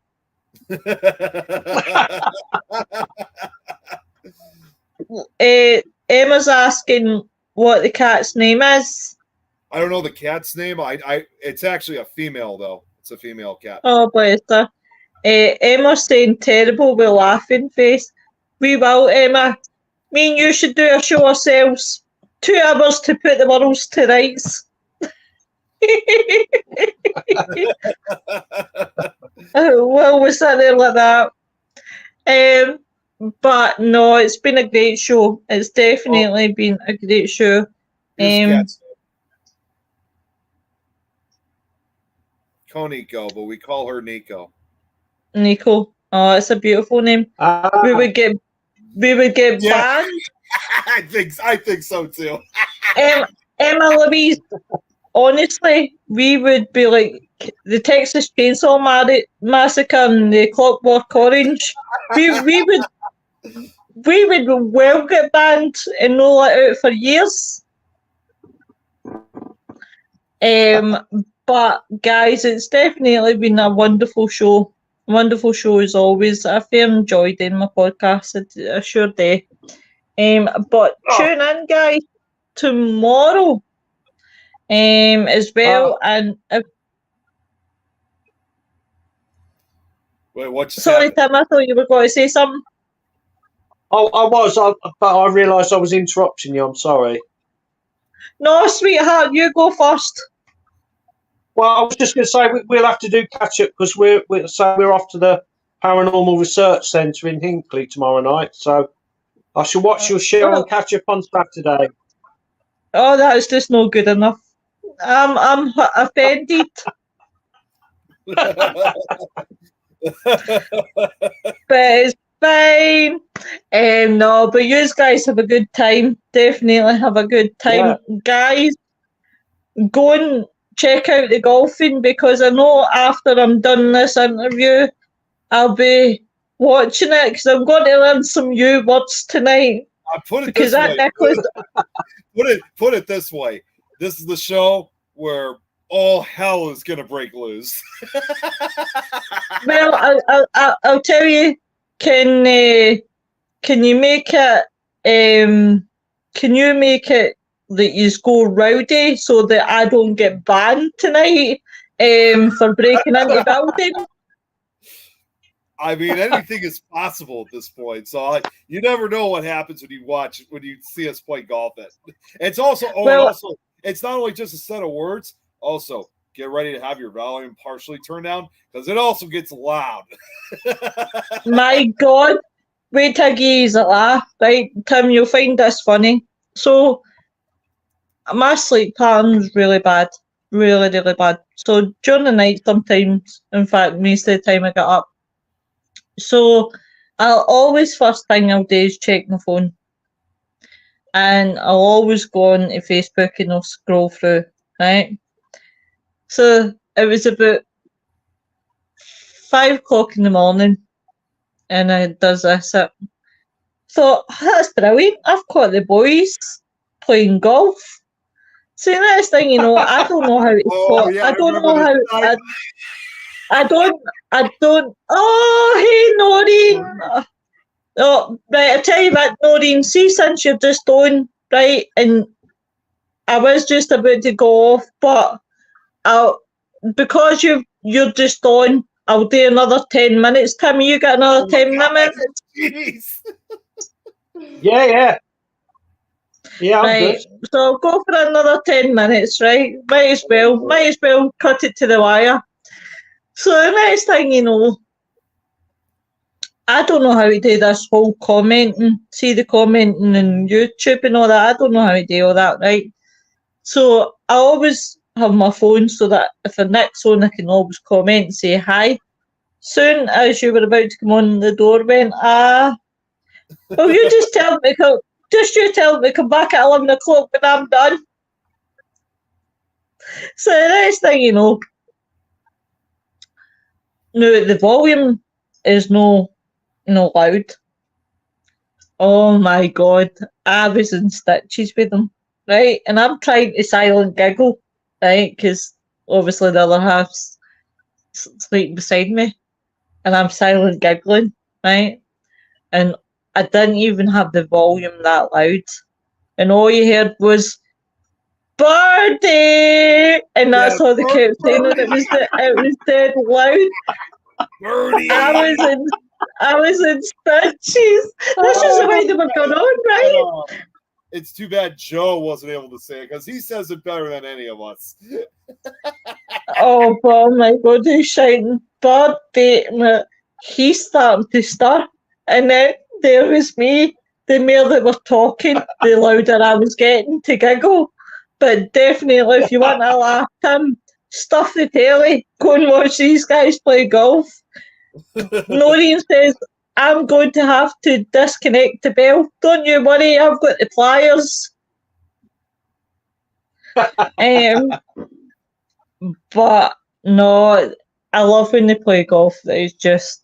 Emma's asking what the cat's name is. I don't know the cat's name. It's actually a female though. It's a female cat. Oh, bless her. Emma's saying terrible with laughing face. We will, Emma. Me and you should do a show ourselves. 2 hours to put the worlds to rights. Well, we sat there like that. But no, it's been a great show. It's definitely been a great show. Who's Koniko, but we call her Nico. Nico. Oh, it's a beautiful name. We would get Yeah. banned. I think so too. Emma Louise, honestly, we would be like the Texas Chainsaw Massacre and the Clockwork Orange. We would well get banned and no let out for years. But guys, it's definitely been a wonderful show. Wonderful show as always. I fair enjoyed doing my podcast. I sure do. But tune in, guys, tomorrow. As well, and Wait, what? sorry, Tim, I thought you were going to say something. Oh, I was, but I realised I was interrupting you. I'm sorry. No, sweetheart, you go first. Well, I was just going to say we'll have to do catch up because we're off to the Paranormal Research Centre in Hinckley tomorrow night. So I shall watch your show and catch up on Saturday. Oh, that is just no good enough. I'm offended. But it's fine. No, but you guys have a good time. Definitely have a good time. Yeah. Guys, go and check out the golfing because I know after I'm done this interview, I'll be watching it because I'm going to learn some new words tonight. I put it Because this that way. necklace. Put it this way. This is the show where all hell is gonna break loose. Well, I'll tell you. Can you make it? Can you make it that you go rowdy so that I don't get banned tonight? For breaking into buildings. I mean, anything is possible at this point. So you never know what happens when you see us play golf. It's also it's not only just a set of words. Also, get ready to have your volume partially turned down because it also gets loud. My God, wait till you laugh, right? Tim, you'll find this funny. So, my sleep pattern's really bad. Really, really bad. So, during the night sometimes, in fact, most of the time I get up. So, I'll always, first thing I'll do is check my phone. And I'll always go on to Facebook and I'll scroll through, right? So, it was about 5 o'clock in the morning and I does this. I thought, that's brilliant. I've caught the boys playing golf. So the next thing you know, I don't know how to I don't know how I don't oh hey Noreen. Oh right, I tell you what, Noreen, see since you're just on, right, and I was just about to go off, but because you're just on, I'll do another 10 minutes. Timmy, you got another 10 minutes? Jeez. Yeah. Yeah, I'm Right, good. so I'll go for another 10 minutes, right? Might as well cut it to the wire. So the next thing you know, I don't know how to do this whole commenting, see the commenting on YouTube and all that. I don't know how to do all that, right? So I always have my phone so that if a Nick's on, I can always comment and say hi. Soon as you were about to come on, the door went, well, you just tell me to come back at 11 o'clock when I'm done. So the next thing you know, no, the volume is no loud. Oh my God, I was in stitches with them, right? And I'm trying to silent giggle, right? Because obviously the other half's sleeping beside me, and I'm silent giggling, right? And I didn't even have the volume that loud, and all you heard was "Birdie," and that's all they kept saying, and it was dead loud. Birdie. I was in stitches. This is the way they were going on, right? It's too bad Joe wasn't able to say it because he says it better than any of us. Oh, my God, he's shouting, bird baiting it. He's starting to stir. And then there was me. The more that we're talking, the louder I was getting to giggle. But definitely, if you want to laugh, Tim, stuff the telly. Go and watch these guys play golf. Noreen says, I'm going to have to disconnect the bell. Don't you worry, I've got the pliers. But no, I love when they play golf. It's just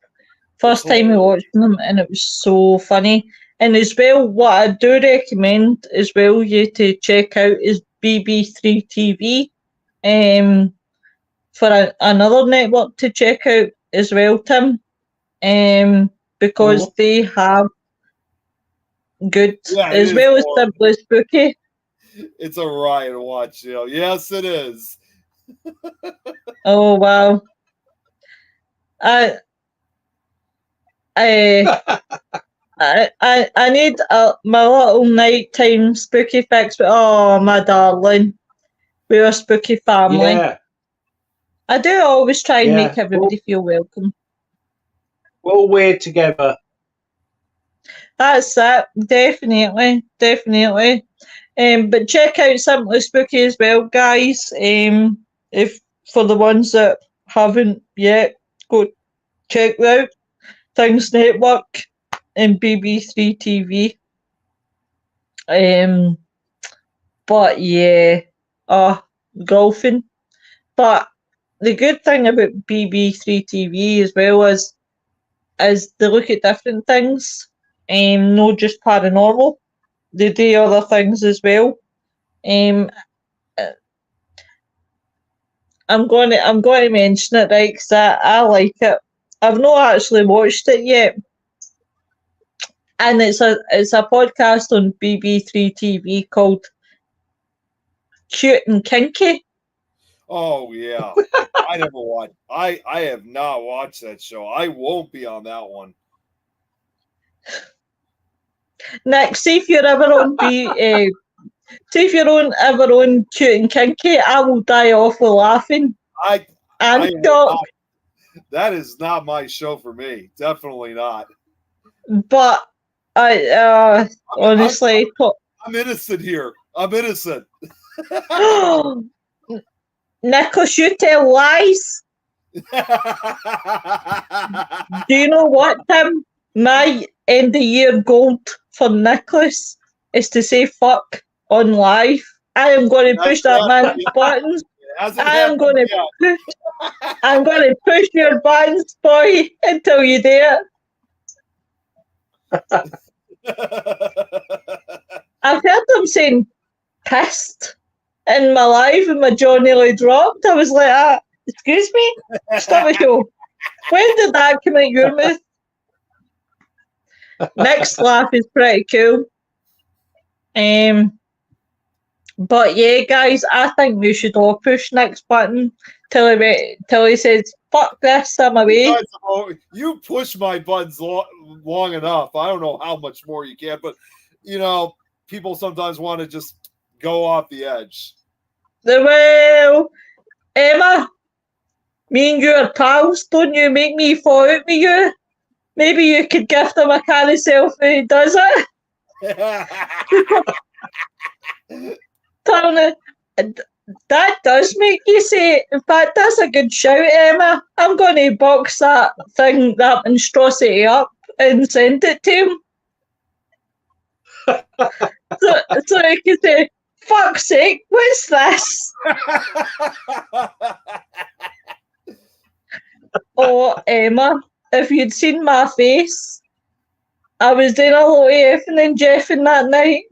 first time we watched them, and it was so funny. And as well, what I do recommend as well you to check out is BB3 TV, for another network to check out as well, Tim, because they have good as well as Simply Spooky. It's a riot to watch, you know. Yes, it is. Oh wow! I need my little nighttime spooky fix, but oh my darling, we're a spooky family. Yeah. I do always try and make everybody feel welcome. We're all weird together. That's it, definitely. But check out Simply Spooky as well, guys. If for the ones that haven't yet, go check out Things Network and BB3 TV. But yeah, golfing. But the good thing about BB3 TV as well is they look at different things, not just paranormal. They do other things as well. I'm going to mention it, right? Because I like it. I've not actually watched it yet, and it's a podcast on BB3 TV called Cute and Kinky. Oh yeah, I never watched. I have not watched that show. I won't be on that one. Nick, see if you're ever on ever on Cute and Kinky, I will die off with laughing. That is not my show for me. Definitely not. But honestly, I'm innocent here. I'm innocent. Nicholas, you tell lies. Do you know what, Tim? My end of year goal for Nicholas is to say fuck on live. I am going to push that man's buttons. I'm going to push your buttons, boy, until you dare. I've heard them saying pissed in my life, and my jaw nearly dropped. I was like, excuse me? Stop the show. When did that come out your mouth? Next laugh is pretty cool. But yeah, guys, I think we should all push Nick's button till he says, fuck this, I'm away. You push my buttons long enough. I don't know how much more you can, but, you know, people sometimes want to just go off the edge. Well, Emma, me and you are pals. Don't you make me fall out with you. Maybe you could gift him a carousel if he does it. That does make you say, in fact, that's a good shout, Emma. I'm going to box that monstrosity up and send it to him. so he can say, fuck's sake, what's this? Oh, Emma, if you'd seen my face, I was doing a lot of effing and jeffing that night.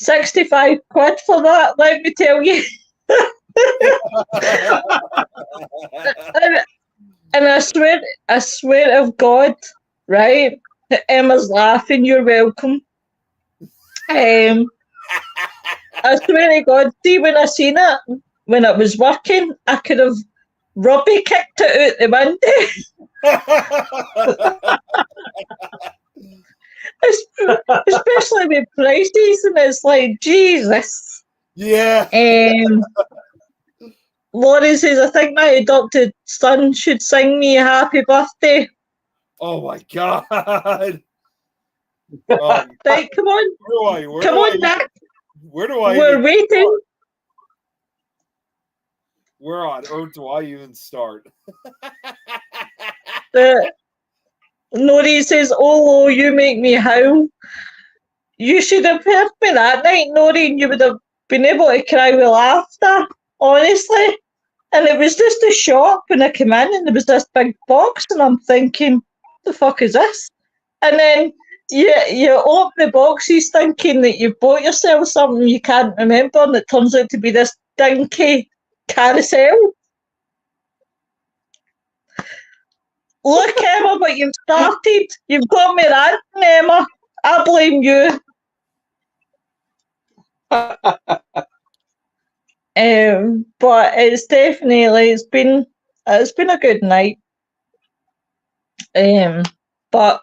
65 quid for that, let me tell you. and I swear of God, right? Emma's laughing, you're welcome. I swear to God, see when I seen it, when it was working, I could have rugby kicked it out the window. especially with prices, and it's like, Jesus. Yeah. Laurie says, I think my adopted son should sing me a happy birthday. Oh my God. Right, come on. Come on, Nick. Where do I We're waiting. Where on earth do I even start? Nori says, oh, you make me howl. You should have heard me that night, Nori, and you would have been able to cry with laughter, honestly. And it was just a shock when I came in and there was this big box and I'm thinking, what the fuck is this? And then you open the boxes thinking that you've bought yourself something you can't remember, and it turns out to be this dinky carousel. Look, Emma, but you've started. You've got me ranting, Emma. I blame you. But it's definitely it's been a good night. But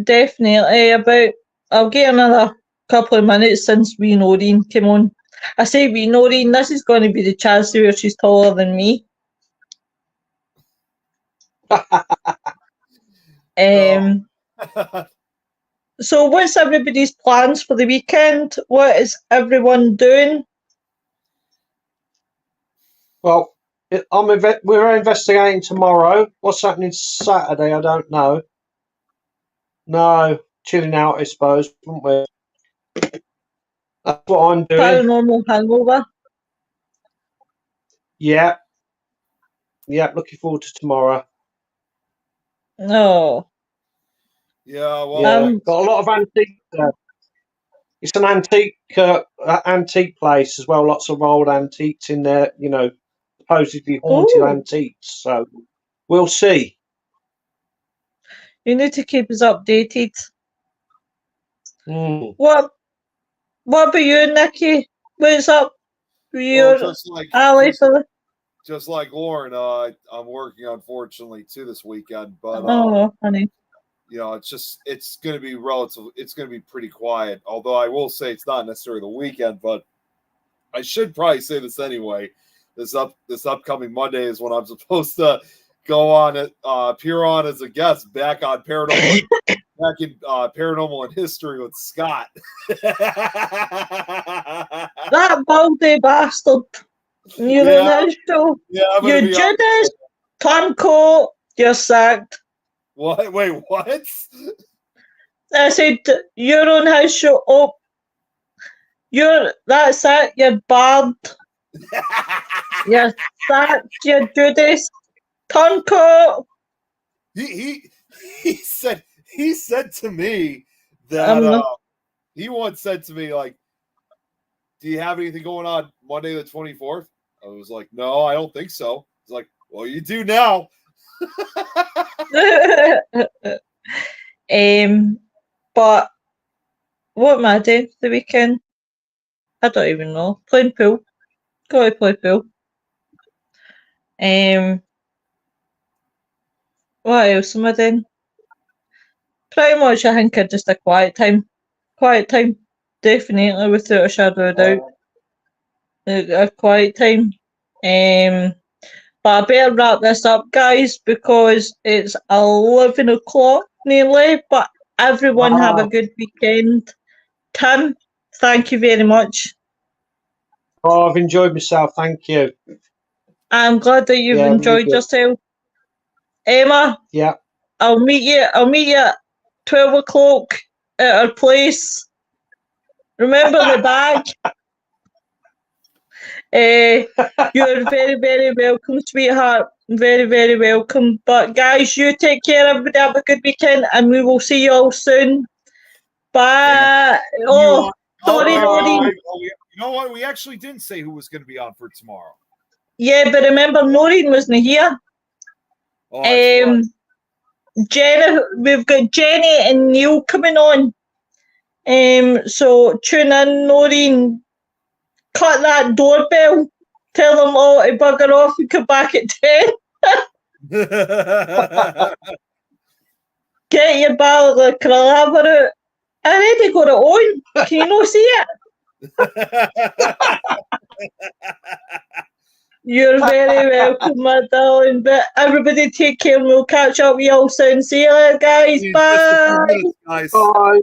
definitely I'll get another couple of minutes since wee Noreen came on. I say wee Noreen, this is going to be the chance where she's taller than me. So what's everybody's plans for the weekend? What is everyone doing? Well, we're investigating tomorrow. What's happening Saturday? I don't know. No, chilling out, I suppose, wouldn't we? That's what I'm doing. Paranormal hangover. Yeah. Yeah, looking forward to tomorrow. No. Yeah, well, got a lot of antiques. It's an antique place as well. Lots of old antiques in there. You know, supposedly haunted antiques. So we'll see. You need to keep us updated. Mm. What about you, Nikki? What's up? just like Lauren, I'm working unfortunately too this weekend, but honey. You know, it's going to be it's going to be pretty quiet. Although I will say it's not necessarily the weekend, but I should probably say this anyway. This upcoming Monday is when I'm supposed to go on appear on as a guest back on Paranormal. Back in Paranormal and History with Scott. That baldy bastard. You're on his show. Yeah, you Judas, Turncoat, you're sacked. What? Wait, what? I said, you're on his show. Oh, that's it, you're bad. You're sacked, you're Judas. Turncoat. He said to me that he once said to me, like, do you have anything going on Monday the 24th? I was like, no, I don't think so. He's like, well, you do now. But what am I doing for the weekend? I don't even know. Playing pool. Go to play pool. What else am I doing? Pretty much, I think just a quiet time. Quiet time, definitely, without a shadow of doubt. A quiet time. But I better wrap this up, guys, because it's 11 o'clock nearly. But everyone have a good weekend. Tim, thank you very much. Oh, I've enjoyed myself. Thank you. I'm glad that you've enjoyed yourself. Emma. Yeah. I'll meet you at 12 o'clock at our place. Remember the bag. You're very, very welcome, sweetheart. Very, very welcome. But guys, you take care. Everybody have a good weekend, and we will see you all soon. Bye. Sorry, Noreen. You know what? We actually didn't say who was going to be on for tomorrow. Yeah, but remember, Noreen wasn't here. Oh, Jenny, we've got Jenny and Neil coming on. So tune in, Noreen. Cut that doorbell. Tell them all to bugger off and come back at 10. Get your bottle of Calabar out. I already got it on. Can you not see it? You're very welcome, my darling. But everybody take care and we'll catch up with you all soon. See you later, guys. See you in just a few Bye. minutes, guys. Bye.